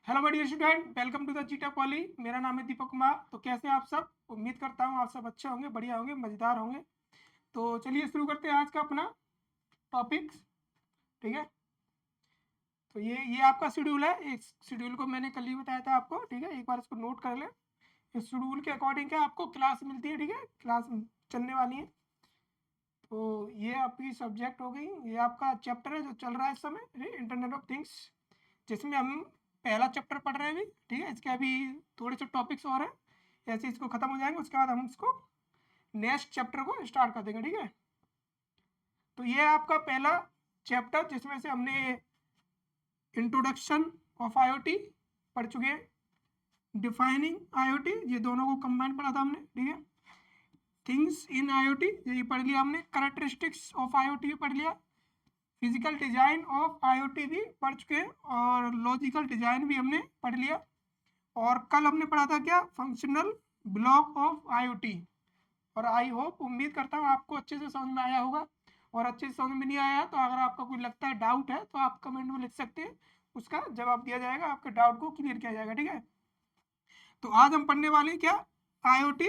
Hello my dear student, welcome to the Zeta Poly. मेरा नाम है दीपक कुमार। तो कैसे हैं आप सब? उम्मीद करता हूँ आप सब अच्छे होंगे, बढ़िया होंगे, मज़ेदार होंगे। तो चलिए शुरू करते हैं आज का अपना टॉपिक। ठीक है, तो ये आपका शेड्यूल है। इस शेड्यूल को मैंने कल ही बताया था आपको। ठीक है, एक बार इसको नोट कर लें। इस शेड्यूल के अकॉर्डिंग क्या आपको क्लास मिलती है। ठीक है, क्लास चलने वाली है। तो ये आपकी सब्जेक्ट हो गई, ये आपका चैप्टर है जो चल रहा है इस समय, इंटरनेट ऑफ थिंग्स, जिसमें हम पहला चैप्टर पढ़ रहे हैं अभी। ठीक है, इसके अभी थोड़े से टॉपिक्स और हैं, ऐसे इसको खत्म हो जाएंगे, उसके बाद हम इसको नेक्स्ट चैप्टर को स्टार्ट कर देंगे। ठीक है, तो ये है आपका पहला चैप्टर, जिसमें से हमने इंट्रोडक्शन ऑफ आईओटी पढ़ चुके हैं, डिफाइनिंग आईओटी, ये दोनों को कंबाइन पढ़ा था हमने। ठीक है, थिंग्स इन आईओटी ये पढ़ लिया हमने, कैरेक्टरिस्टिक्स ऑफ आईओटी भी पढ़ लिया, फिजिकल डिजाइन ऑफ आईओटी भी पढ़ चुके हैं, और लॉजिकल डिजाइन भी हमने पढ़ लिया। और कल हमने पढ़ा था क्या, फंक्शनल ब्लॉक ऑफ आईओटी। और आई होप, उम्मीद करता हूँ आपको अच्छे से समझ में आया होगा। और अच्छे से समझ में नहीं आया तो अगर आपका कोई लगता है डाउट है तो आप कमेंट में लिख सकते हैं, उसका जवाब दिया जाएगा, आपके डाउट को क्लियर किया जाएगा। ठीक है, तो आज हम पढ़ने वाले हैं क्या, आईओटी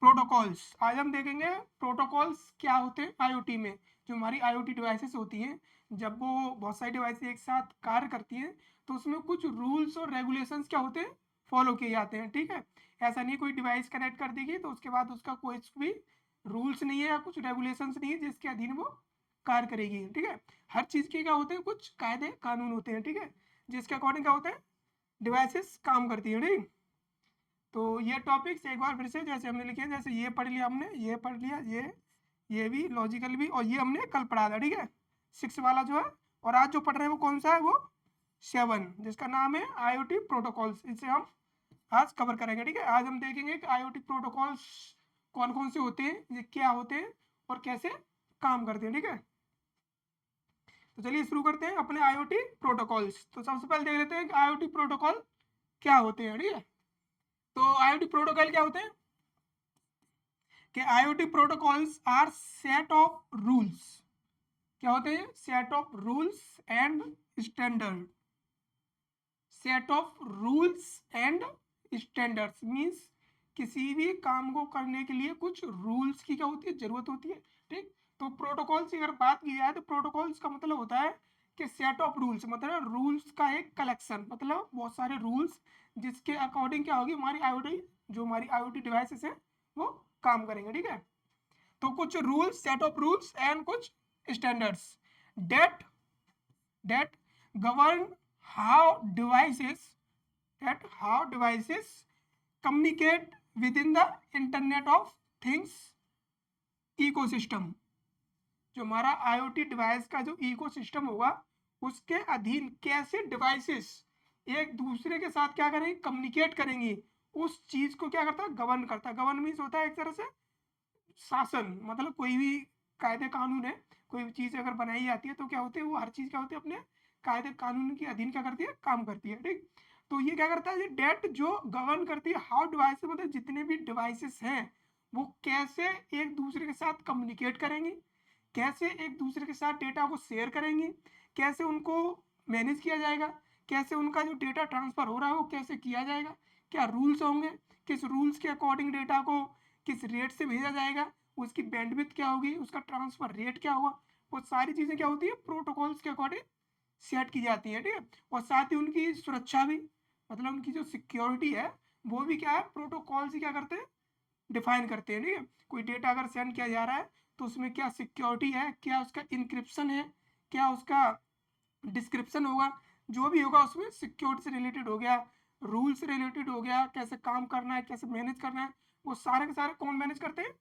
प्रोटोकॉल्स। आज हम देखेंगे प्रोटोकॉल्स क्या होते हैं आईओटी में। जो हमारी आईओटी डिवाइसेस होती हैं, जब वो बहुत सारी डिवाइसेस एक साथ कार्य करती हैं, तो उसमें कुछ रूल्स और रेगुलेशंस क्या होते हैं, फॉलो किए जाते हैं। ठीक है, ऐसा नहीं कोई डिवाइस कनेक्ट कर देगी तो उसके बाद उसका कोई भी रूल्स नहीं है या कुछ रेगुलेशंस नहीं है जिसके अधीन वो कार्य करेगी। ठीक है, हर चीज़ के क्या होते हैं, कुछ कायदे कानून होते हैं। ठीक है, जिसके अकॉर्डिंग क्या होते हैं, डिवाइसेस काम करती है। ठीक, तो ये टॉपिक्स एक बार फिर से जैसे हमने लिखे, जैसे ये पढ़ लिया हमने, ये पढ़ लिया, ये भी लॉजिकल भी, और ये हमने कल पढ़ा था। ठीक है, 6 वाला जो है। और आज जो पढ़ रहे हैं वो कौन सा है, वो 7, जिसका नाम है आईओटी प्रोटोकॉल्स। इसे हम आज कवर करेंगे। ठीक है, आज हम देखेंगे कि आईओटी प्रोटोकॉल्स कौन कौन से होते हैं, ये क्या होते हैं और कैसे काम करते हैं। ठीक है, तो चलिए शुरू करते हैं अपने आईओटी प्रोटोकॉल्स। तो सबसे पहले देख लेते हैं कि आईओटी प्रोटोकॉल क्या होते हैं। ठीक है, तो आईओटी प्रोटोकॉल क्या होते हैं कि IoT protocols are set of rules. क्या होते हैं, set of rules and standard. Set of rules and standards means किसी भी काम को करने के लिए कुछ रूल्स की क्या होती है, जरूरत होती है। ठीक, तो प्रोटोकॉल्स की अगर बात की जाए तो प्रोटोकॉल्स का मतलब होता है कि सेट ऑफ रूल्स, मतलब रूल्स का एक कलेक्शन, मतलब बहुत सारे रूल्स जिसके अकॉर्डिंग क्या होगी हमारी आईओटी, जो हमारी आईओटी डिवाइसेस है वो काम करेंगे। ठीक है, तो कुछ rules, set of rules and कुछ standards that that govern how devices communicate within the internet of things ecosystem. जो हमारा आईओटी डिवाइस का जो इकोसिस्टम होगा, उसके अधीन कैसे डिवाइसेस एक दूसरे के साथ क्या करेंगे, कम्युनिकेट करेंगी, उस चीज को क्या करता है, गवर्न करता है। गवर्न मीन्स होता है एक तरह से शासन, मतलब कोई भी कायदे कानून है, कोई भी चीज़ अगर बनाई जाती है तो क्या होती है, वो हर चीज़ क्या होती है, अपने कायदे कानून के अधीन क्या करती है, काम करती है। ठीक, तो ये क्या करता है, ये डेट जो गवर्न करती है हाउ डिवाइस, मतलब जितने भी डिवाइसेस हैं वो कैसे एक दूसरे के साथ कम्युनिकेट करेंगी, कैसे एक दूसरे के साथ डेटा को शेयर करेंगी, कैसे उनको मैनेज किया जाएगा, कैसे उनका जो डेटा ट्रांसफर हो रहा है वो कैसे किया जाएगा, क्या रूल्स होंगे, किस रूल्स के अकॉर्डिंग डेटा को किस रेट से भेजा जाएगा, उसकी बैंडविड्थ क्या होगी, उसका ट्रांसफर रेट क्या होगा, वो सारी चीज़ें क्या होती है प्रोटोकॉल्स के अकॉर्डिंग सेट की जाती है। ठीक है, और साथ ही उनकी सुरक्षा भी, मतलब उनकी जो सिक्योरिटी है वो भी क्या है, प्रोटोकॉल से क्या करते हैं, डिफाइन करते हैं। ठीक है, कोई डेटा अगर सेंड किया जा रहा है तो उसमें क्या सिक्योरिटी है, क्या उसका इंक्रिप्शन है, क्या उसका डिस्क्रिप्शन होगा, जो भी होगा उसमें सिक्योरिटी से रिलेटेड हो गया, रूल से रिलेटेड हो गया, कैसे काम करना है, कैसे मैनेज करना है, वो सारे के सारे कौन मैनेज करते हैं,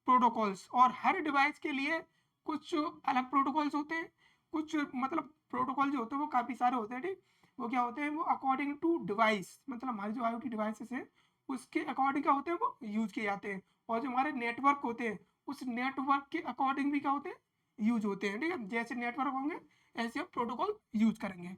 प्रोटोकॉल्स। और हर डिवाइस के लिए कुछ अलग प्रोटोकॉल्स होते हैं, कुछ मतलब प्रोटोकॉल जो होते हैं वो काफ़ी सारे होते हैं। ठीक, वो क्या होते हैं, वो अकॉर्डिंग टू डिवाइस, मतलब हमारी जो आईओटी डिवाइसेस है उसके अकॉर्डिंग क्या होते हैं, वो यूज किए जाते हैं। और जो हमारे नेटवर्क होते हैं उस नेटवर्क के अकॉर्डिंग भी क्या होते हैं, यूज होते हैं। ठीक है, जैसे नेटवर्क होंगे ऐसे हम प्रोटोकॉल यूज करेंगे।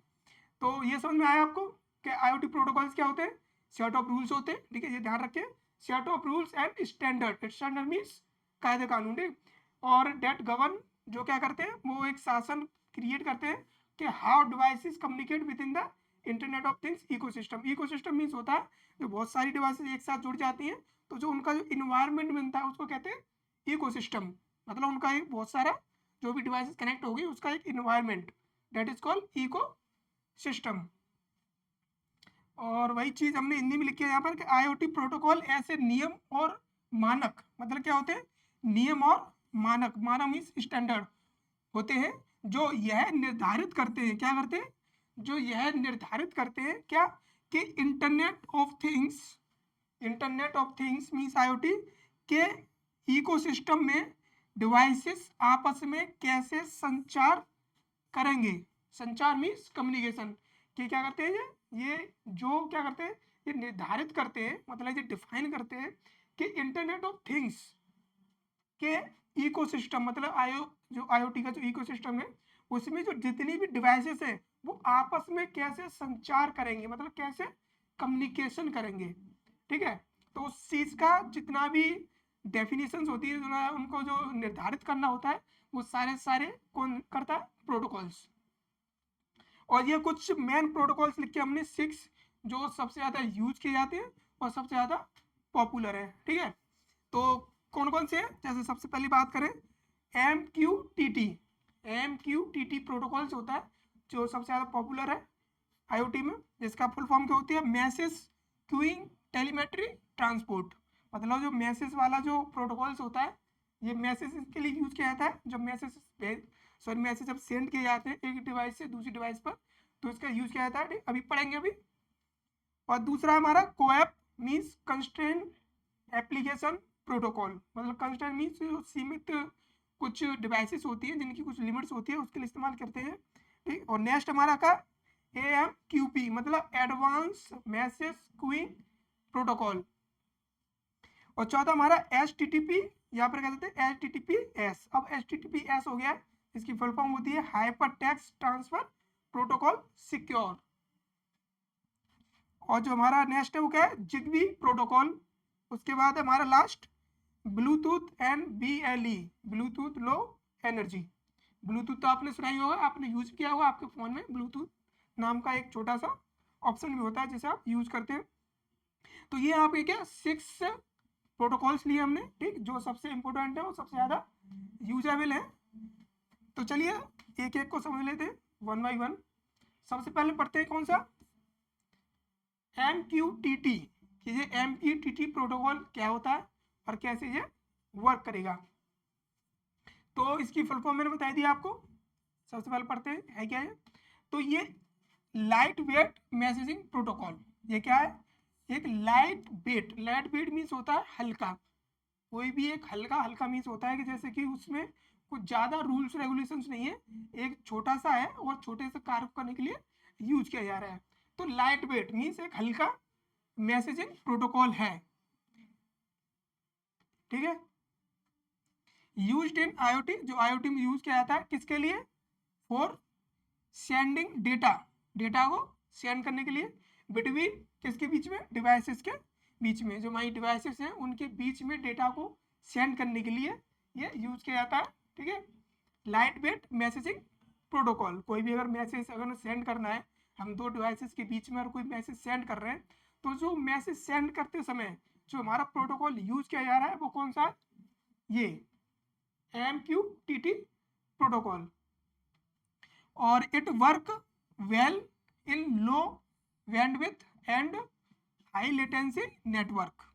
तो ये समझ में आया आपको कि आईओटी प्रोटोकॉल्स क्या होते हैं, सेट ऑफ रूल्स होते हैं। ठीक है, ये ध्यान रखें, set of rules and standard. Standard means कायदे कानून। ठीक, और डेट गवर्न जो क्या करते हैं, वो एक शासन क्रिएट करते हैं कि how devices communicate with in the internet of things ecosystem. Ecosystem means होता है जो बहुत सारी डिवाइसेस एक साथ जुड़ जाती हैं, तो जो उनका जो इन्वायरमेंट बनता है उसको कहते हैं इकोसिस्टम। मतलब उनका एक बहुत सारा जो भी डिवाइसेस कनेक्ट होगी उसका एक environment, that is called eco system. और वही चीज हमने हिंदी में लिखी है यहाँ पर कि आईओटी प्रोटोकॉल ऐसे नियम और मानक, मतलब क्या होते हैं, नियम और मानक, मानक मीन्स स्टैंडर्ड होते हैं, जो यह निर्धारित करते हैं, क्या करते हैं, जो यह निर्धारित करते हैं क्या, कि internet of things means IoT के इकोसिस्टम में डिवाइसेस आपस में कैसे संचार करेंगे। संचार मीन्स कम्युनिकेशन, कि क्या करते हैं ये जो क्या करते हैं, ये निर्धारित करते हैं, मतलब ये डिफाइन करते हैं कि इंटरनेट ऑफ थिंग्स के इकोसिस्टम, मतलब जो आईओटी का जो इकोसिस्टम है उसमें जो जितनी भी डिवाइसेस है वो आपस में कैसे संचार करेंगे, मतलब कैसे कम्युनिकेशन करेंगे। ठीक है, तो उस चीज का जितना भी डेफिनेशंस होती है उनको जो निर्धारित करना होता है वो सारे कौन करता है, प्रोटोकॉल्स। और ये कुछ मेन प्रोटोकॉल्स लिख के हमने 6 जो सबसे ज्यादा यूज किए जाते हैं और सबसे ज्यादा पॉपुलर है। ठीक है, तो कौन कौन से हैं, जैसे सबसे पहली बात करें MQTT। MQTT प्रोटोकॉल्स होता है जो सबसे ज़्यादा पॉपुलर है आईओटी में, जिसका फुल फॉर्म क्या होती है, मैसेज क्यूइंग टेलीमेट्री ट्रांसपोर्ट। मतलब जो मैसेज वाला जो प्रोटोकॉल्स होता है ये मैसेज के लिए यूज किया जाता है, जब मैसेज जब सेंड किए जाते हैं एक डिवाइस से दूसरी डिवाइस पर, तो इसका यूज किया जाता है, अभी पढ़ेंगे अभी। और दूसरा हमारा CoAP means constrain application protocol, मतलब कंस्ट्रेंट मीन्स सीमित कुछ डिवाइसेस होती हैं जिनकी कुछ लिमिट्स होती है उसके लिए इस्तेमाल करते हैं। ठीक, और नेक्स्ट हमारा का AMQP मतलब एडवांस मैसेज क्यूइंग प्रोटोकॉल। और चौथा हमारा HTTP, यहाँ पर कहते हैं HTTPS। अब HTTPS हो गया, इसकी फुल फॉर्म होती है hyper text transfer protocol secure. और जो हमारा नेक्स्ट है वो क्या है, जिगबी प्रोटोकॉल। उसके बाद हमारा last Bluetooth and BLE, Bluetooth low energy. Bluetooth तो आपने सुना ही होगा, आपने यूज किया होगा, आपके फोन में ब्लूटूथ नाम का एक छोटा सा ऑप्शन भी होता है जिसे आप यूज करते हैं। तो ये आपके क्या 6 प्रोटोकॉल्स लिए हमने, ठीक, जो सबसे इंपॉर्टेंट है और सबसे ज्यादा यूजेबल है। तो चलिए एक एक को समझ लेते हैं वन बाई वन। सबसे पहले पढ़ते हैं कौन सा, MQTT, कि ये MQTT प्रोटोकॉल क्या होता है और कैसे ये वर्क करेगा। तो इसकी फुल फॉर्म मैंने बताई दी आपको। सबसे पहले पढ़ते हैं है क्या है, तो ये लाइट वेट मैसेजिंग प्रोटोकॉल, ये क्या है, एक लाइट वेट मीन्स होता है हल्का, कोई भी एक हल्का, हल्का मीन्स होता है कि जैसे कि उसमें कुछ ज्यादा रूल्स रेगुलेशंस नहीं है, एक छोटा सा है और छोटे से कार्य करने के लिए यूज किया जा रहा है। तो लाइट वेट मीन्स एक हल्का मैसेजिंग प्रोटोकॉल है। ठीक है, यूज्ड इन आईओटी, जो आईओटी में यूज किया जाता है किसके लिए, फॉर सेंडिंग डेटा को सेंड करने के लिए बिटवीन किसके बीच में, डिवाइसेस के बीच में, जो हमारी डिवाइसेस हैं उनके बीच में डेटा को सेंड करने के लिए ये यूज किया जाता है। ठीक है, लाइट वेट मैसेजिंग प्रोटोकॉल, कोई भी अगर मैसेज अगर सेंड करना है, हम दो डिवाइसेस के बीच में अगर कोई मैसेज सेंड कर रहे हैं, तो जो मैसेज सेंड करते समय जो हमारा प्रोटोकॉल यूज किया जा रहा है वो कौन सा है, ये MQTT प्रोटोकॉल। और it work well in low bandwidth and high latency network.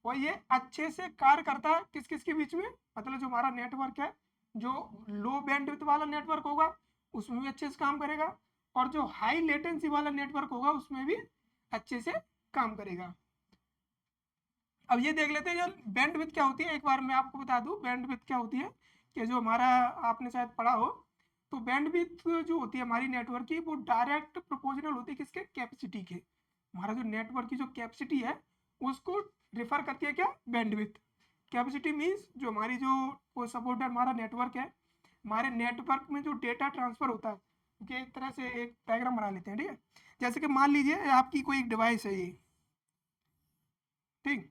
और ये अच्छे से कार्य करता है किस किस के बीच में, मतलब जो हमारा नेटवर्क है, जो लो बैंडविड्थ वाला नेटवर्क होगा उसमें भी अच्छे से काम करेगा, और जो हाई लेटेंसी वाला नेटवर्क होगा उसमें भी अच्छे से काम करेगा। अब ये देख लेते हैं जो बैंडविड्थ क्या होती है, एक बार मैं आपको बता दूं बैंडविड्थ क्या होती है, कि जो हमारा आपने शायद पढ़ा हो, तो बैंडविड्थ जो होती है हमारी नेटवर्क की वो डायरेक्ट प्रोपोर्शनल होती है किसके, कैपेसिटी के। हमारा जो नेटवर्क की जो कैपेसिटी है उसको रिफर करती है क्या, बैंडविड्थ। कैपेसिटी मीन्स जो हमारी जो कोई सपोर्टेड हमारा नेटवर्क है, हमारे नेटवर्क में जो डेटा ट्रांसफर होता है, कि एक तरह से एक डायग्राम बना लेते हैं। ठीक है, जैसे कि मान लीजिए आपकी कोई एक डिवाइस है ये, ठीक,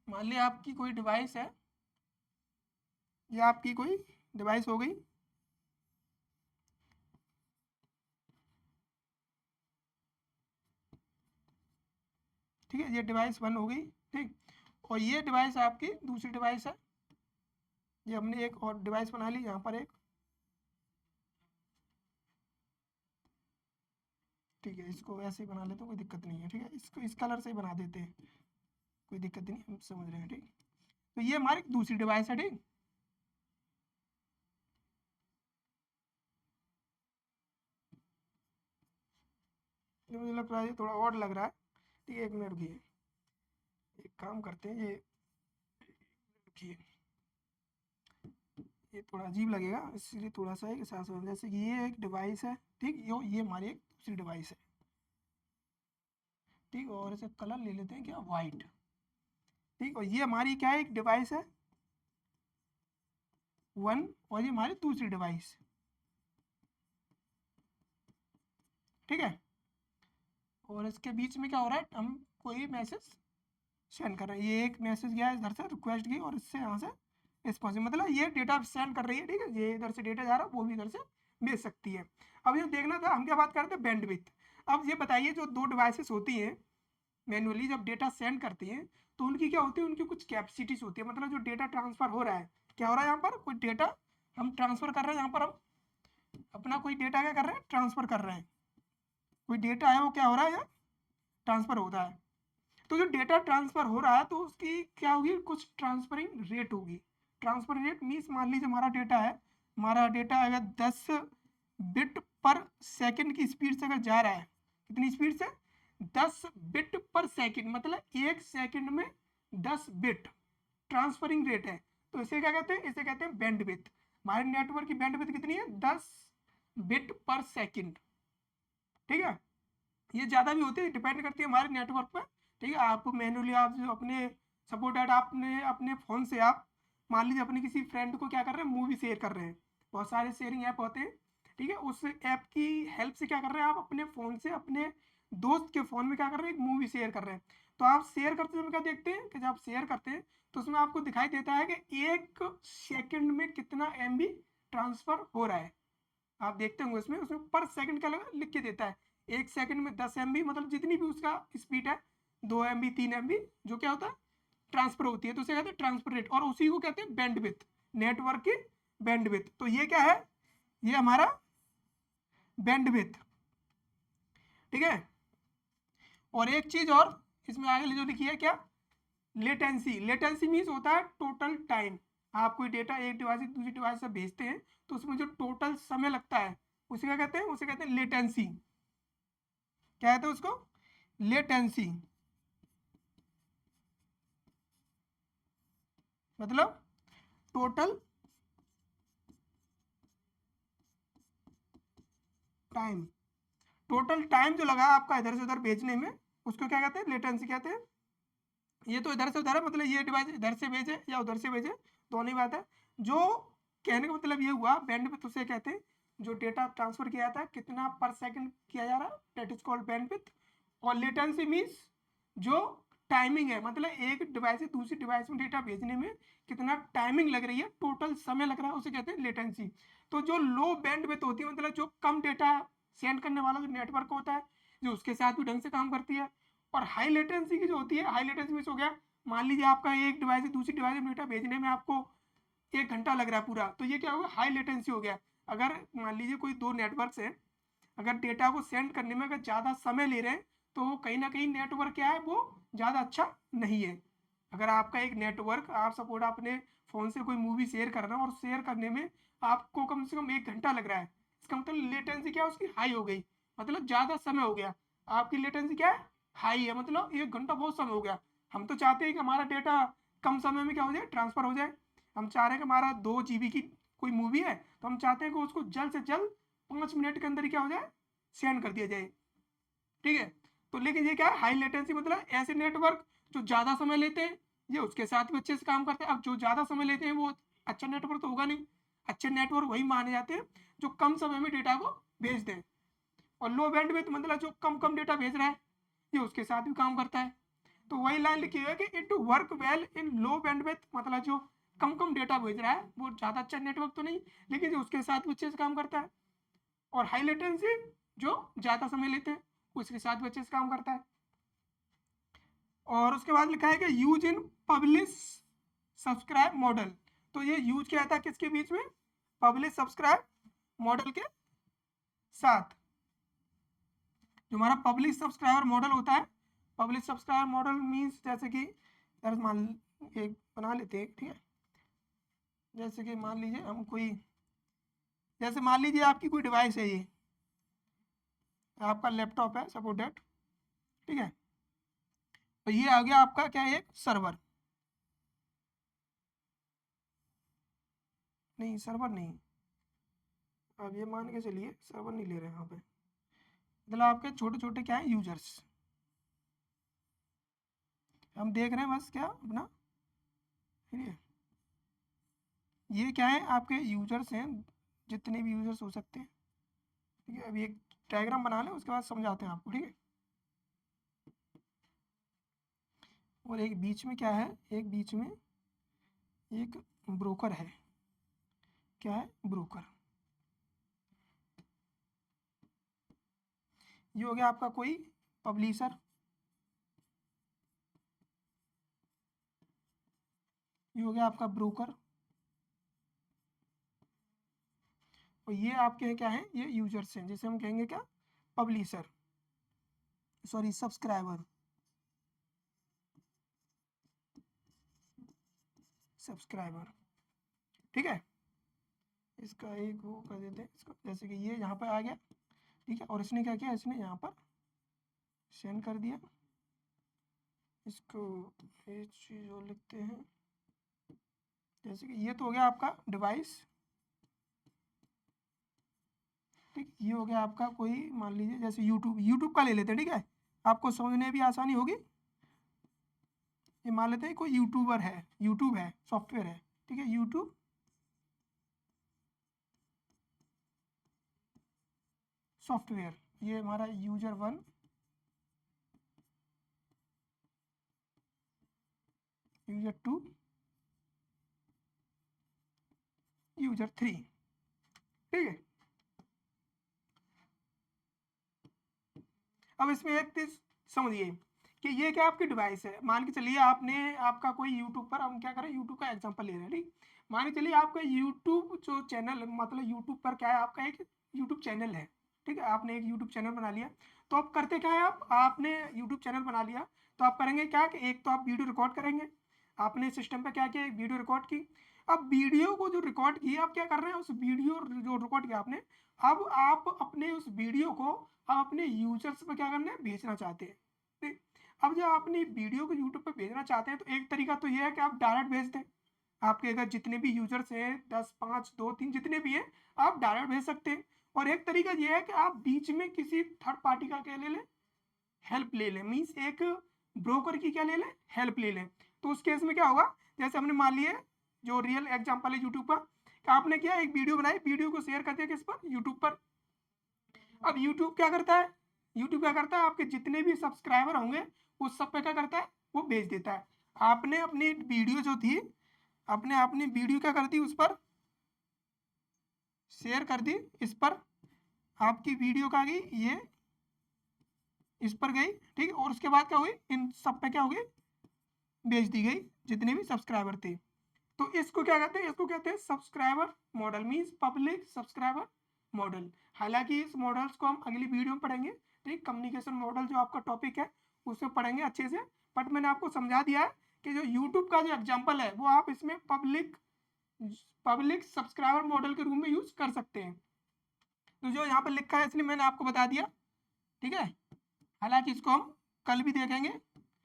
मान लिया आपकी कोई डिवाइस है, ये आपकी कोई डिवाइस हो गई, ठीक है, ये डिवाइस 1 हो गई। ठीक, और ये डिवाइस आपकी दूसरी डिवाइस है। ये हमने एक और डिवाइस बना ली यहाँ पर एक। ठीक है, इसको ऐसे ही बना लेते हैं, कोई दिक्कत नहीं है। ठीक है, इसको इस कलर से ही बना देते हैं, कोई दिक्कत नहीं, हम समझ रहे हैं। ठीक, तो ये हमारी दूसरी डिवाइस है। ठीक, ये मुझे लग रहा है ये थोड़ा और लग रहा है। ठीक है, एक मिनट रुकिए, एक काम करते हैं, ये रुकिए, ये थोड़ा अजीब लगेगा इसलिए थोड़ा सा एक साथ समझ, जैसे कि ये एक डिवाइस है। ठीक, ये हमारी एक दूसरी डिवाइस है। ठीक, और इसे कलर ले लेते हैं क्या, वाइट। ठीक, और ये हमारी क्या है, एक डिवाइस है 1, और ये हमारी दूसरी डिवाइस। ठीक है, और इसके बीच में क्या हो रहा है, हम कोई मैसेज सेंड कर रहे हैं। ये एक मैसेज गया है इधर से रिक्वेस्ट की, और इससे यहाँ से रिस्पॉन्सिव, मतलब ये डेटा सेंड कर रही है। ठीक है, ये इधर से डेटा जा रहा है, वो भी इधर से भेज सकती है। अब ये देखना था, हम क्या बात करते हैं, बैंडविड्थ। अब ये बताइए, जो दो डिवाइसेस होती हैं मैनुअली जब डेटा सेंड करती हैं, तो उनकी क्या होती है, उनकी कुछ कैपेसिटीज होती है। मतलब जो डेटा ट्रांसफर हो रहा है, क्या हो रहा है यहाँ पर, कोई डेटा हम ट्रांसफर कर रहे हैं, यहाँ पर हम अपना कोई डेटा क्या कर रहे हैं, ट्रांसफर कर रहे हैं। कोई डेटा है वो क्या हो रहा है, यहाँ ट्रांसफर होता है। तो जो डेटा ट्रांसफर हो रहा है, तो उसकी क्या होगी, कुछ ट्रांसफरिंग रेट होगी। ट्रांसफर रेट मीन्स, मान लीजिए हमारा डेटा है, हमारा डेटा अगर 10 बिट पर सेकंड की स्पीड से अगर जा रहा है, कितनी स्पीड से, 10 बिट पर सेकंड, मतलब एक सेकंड में 10 बिट ट्रांसफरिंग रेट है। तो इसे क्या कहते हैं, इसे कहते हैं बैंडविड्थ। हमारे नेटवर्क की बैंडविड्थ कितनी है, 10 बिट पर सेकंड। ठीक है, ये ज़्यादा भी होती है, डिपेंड करती है हमारे नेटवर्क पर। ठीक है, आप मैनुअली आप जो अपने सपोर्ट डाटा आपने अपने फ़ोन से आप मान लीजिए अपने किसी फ्रेंड को क्या कर रहे हैं, मूवी शेयर कर रहे हैं। बहुत सारे शेयरिंग ऐप होते हैं। ठीक है, उस ऐप की हेल्प से क्या कर रहे हैं, आप अपने फ़ोन से अपने दोस्त के फ़ोन में क्या कर रहे हैं, एक मूवी शेयर कर रहे हैं। तो आप शेयर करते समय क्या देखते हैं कि जब आप शेयर करते हैं, तो उसमें आपको दिखाई देता है कि एक सेकंड में कितना MB ट्रांसफ़र हो रहा है। आप देखते होंगे उसमें उसमें पर सेकंड का लिख के देता है। एक सेकंड में 10 MB, मतलब जितनी भी उसका स्पीड है, 2 MB 3 MB, जो क्या होता है, ट्रांसफर होती है। तो उसे कहते हैं ट्रांसफर रेट, और उसी को कहते हैं बैंडविड्थ, नेटवर्क की बैंडविड्थ। तो ये क्या है, ये हमारा बैंडविड्थ। ठीक है, और एक चीज और इसमें आगे जो लिखी है क्या, लेटेंसी। लेटेंसी मीन्स होता है टोटल टाइम। आप कोई डेटा एक डिवाइस से दूसरी डिवाइस से भेजते हैं, तो उसमें जो टोटल समय लगता है, उसे क्या कहते हैं, उसे कहते हैं लेटेंसी। क्या कहते हैं उसको, लेटेंसी। मतलब टोटल टाइम, टोटल टाइम जो लगा आपका इधर से उधर भेजने में, उसको क्या कहते हैं, लेटेंसी कहते हैं। ये तो इधर से उधर है, मतलब ये डिवाइस इधर से भेजे या उधर से भेजे, दोनों ही बात है। जो कहने का मतलब ये हुआ, बैंडविड्थ उसे कहते हैं जो डेटा ट्रांसफर किया जाता है, कितना पर सेकंड किया जा रहा है, दैट इज कॉल्ड बैंडविड्थ। और लेटेंसी मीन्स जो टाइमिंग है, मतलब एक डिवाइस से दूसरी डिवाइस में डेटा भेजने में कितना टाइमिंग लग रही है, टोटल समय लग रहा है, उसे कहते हैं लेटेंसी। तो जो लो बैंडविड्थ होती है, मतलब जो कम डेटा सेंड करने वाला जो नेटवर्क होता है, जो उसके साथ भी ढंग से काम करती है। और हाई लेटेंसी की जो होती है, हाई लेटेंसी मीन्स हो गया, मान लीजिए आपका एक डिवाइस से दूसरी डिवाइस में डेटा भेजने में आपको 1 घंटा लग रहा है पूरा, तो ये क्या होगा, हाई लेटेंसी हो गया। अगर मान लीजिए कोई दो नेटवर्क है, अगर डेटा को सेंड करने में अगर ज़्यादा समय ले रहे हैं, तो वो कहीं ना कहीं नेटवर्क क्या है, वो ज़्यादा अच्छा नहीं है। अगर आपका एक नेटवर्क, आप सपोर्ट अपने फ़ोन से कोई मूवी शेयर कर रहे हैं, और शेयर करने में आपको कम से कम 1 घंटा लग रहा है, इसका मतलब लेटेंसी क्या है, उसकी हाई हो गई, मतलब ज़्यादा समय हो गया। आपकी लेटेंसी क्या है, हाई है, मतलब 1 घंटा बहुत समय हो गया। हम तो चाहते हैं कि हमारा डेटा कम समय में क्या हो जाए, ट्रांसफ़र हो जाए। हम चाह रहे हैं कि हमारा 2 GB की कोई मूवी है, तो हम चाहते हैं कि उसको जल्द से जल्द 5 मिनट के अंदर ही क्या हो जाए, सेंड कर दिया जाए। ठीक है, तो लेकिन ये क्या है, हाई लेटेंसी, मतलब ऐसे नेटवर्क जो ज़्यादा समय लेते हैं, ये उसके साथ भी अच्छे से काम करते हैं। अब जो ज़्यादा समय लेते हैं वो अच्छा नेटवर्क तो होगा नहीं। अच्छे नेटवर्क वही माने जाते हैं जो कम समय में डेटा को भेज दें। और लो बैंडविड्थ मतलब जो कम कम डेटा भेज रहा है, ये उसके साथ भी काम करता है। तो वही लाइन लिखी है कि it work well in low bandwidth, मतलब जो कम कम डेटा भेज रहा है वो ज़्यादा अच्छा नेटवर्क तो नहीं, लेकिन जो उसके साथ भी अच्छे से काम करता है। और हाई लेटेंसी जो ज़्यादा समय लेते हैं, उसके साथ भी अच्छे से काम करता है। और उसके बाद लिखा है कि use in publish subscribe model. तो ये यूज किया था किसके बीच में? पब्लिश सब्सक्राइब मॉडल के साथ। जो हमारा पब्लिश सब्सक्राइबर मॉडल होता है, पब्लिश सब्सक्राइबर मॉडल मीन्स जैसे कि यार मान एक बना लेते हैं, ठीक है। जैसे कि मान लीजिए हम कोई, जैसे मान लीजिए आपकी कोई डिवाइस है, ये आपका लैपटॉप है सपोज दैट, ठीक है। तो ये आ गया आपका क्या है, एक सर्वर। नहीं सर्वर नहीं, अब ये मान के चलिए सर्वर नहीं ले रहे हैं यहाँ पे, मतलब आपके छोटे छोटे क्या है, यूजर्स। हम देख रहे हैं बस क्या अपना, ठीक है। ये क्या है, आपके यूजर्स हैं, जितने भी यूजर्स हो सकते हैं, ठीक है। अभी एक डायग्राम बना लें, उसके बाद समझाते हैं आपको, ठीक है। और एक बीच में क्या है, एक बीच में एक ब्रोकर है। क्या है? ब्रोकर। ये हो गया आपका कोई पब्लिशर, ये हो गया आपका ब्रोकर, और ये आपके क्या है, ये यूजर्स हैं, जैसे हम कहेंगे क्या, पब्लिशर, सॉरी सब्सक्राइबर, सब्सक्राइबर, ठीक है। इसका एक वो कर देते हैं इसको, जैसे कि ये यहाँ पर आ गया, ठीक है। और इसने क्या किया, इसने यहाँ पर सेंड कर दिया इसको। एक चीज़ और लिखते हैं, जैसे कि ये तो हो गया आपका डिवाइस, ठीक। ये हो गया आपका कोई, मान लीजिए जैसे यूट्यूब, यूट्यूब का ले लेते हैं, ठीक है, आपको समझने भी आसानी होगी। ये मान लेते हैं कोई यूट्यूबर है, यूट्यूब है, सॉफ्टवेयर है, ठीक है, यूट्यूब सॉफ्टवेयर। ये हमारा यूजर 1, यूजर 2, यूजर 3, ठीक है। अब इसमें एक चीज समझिए कि ये क्या आपकी डिवाइस है। मान के चलिए आपने, आपका कोई यूट्यूब पर, हम क्या करें, यूट्यूब का एग्जांपल ले रहे हैं, ठीक। मान के चलिए आपका यूट्यूब जो चैनल, मतलब यूट्यूब पर क्या है, आपका एक यूट्यूब चैनल है, ठीक है। आपने एक यूट्यूब चैनल बना लिया, तो आप करते क्या है, आप आपने यूट्यूब चैनल बना लिया, तो आप करेंगे क्या कि एक तो आप वीडियो रिकॉर्ड करेंगे। आपने सिस्टम पे क्या किया, एक वीडियो रिकॉर्ड की। अब वीडियो को जो रिकॉर्ड किया, आप क्या कर रहे हैं, उस वीडियो जो रिकॉर्ड किया आपने, अब आप अपने उस वीडियो को आप अपने यूजर्स पे क्या करना है, भेजना चाहते हैं, ठीक। अब जब अपनी वीडियो को यूट्यूब पे भेजना चाहते हैं, तो एक तरीका तो ये है कि आप डायरेक्ट भेज दें। आपके अगर जितने भी यूजर्स हैं, 10, 5, 2, 3 जितने भी हैं, आप डायरेक्ट भेज सकते हैं। और एक तरीका ये है कि आप बीच में किसी थर्ड पार्टी का क्या ले लें, हेल्प ले लें, मीन्स एक ब्रोकर की क्या ले लें, हेल्प ले लें। तो उस केस में क्या होगा, जैसे हमने मान लिए जो रियल एग्जाम्पल है यूट्यूब का, कि आपने क्या एक वीडियो बनाई, वीडियो को शेयर कर दिया किस पर, यूट्यूब पर। अब यूट्यूब क्या करता है, यूट्यूब क्या करता है, आपके जितने भी सब्सक्राइबर होंगे उस सब पे क्या करता है, वो भेज देता है। आपने अपनी वीडियो जो थी, आपने अपनी वीडियो क्या कर दी, उस पर शेयर कर दी, इस पर आपकी वीडियो क्या गई, ये इस पर गई, ठीक है। और उसके बाद क्या हुई, इन सब पे क्या हो गई, भेज दी गई, जितने भी सब्सक्राइबर थे। तो इसको क्या कहते हैं, इसको कहते हैं subscriber model, means public subscriber model. हालांकि इस मॉडल्स को हम अगली वीडियो में पढ़ेंगे, ठीक। कम्युनिकेशन मॉडल जो आपका टॉपिक है उसमें पढ़ेंगे अच्छे से, बट मैंने आपको समझा दिया है कि जो यूट्यूब का जो एग्जाम्पल है, वो आप इसमें पब्लिक सब्सक्राइबर मॉडल के रूप में यूज कर सकते हैं। तो जो यहाँ पर लिखा है, इसलिए मैंने आपको बता दिया, ठीक है। हालांकि इसको हम कल भी देखेंगे,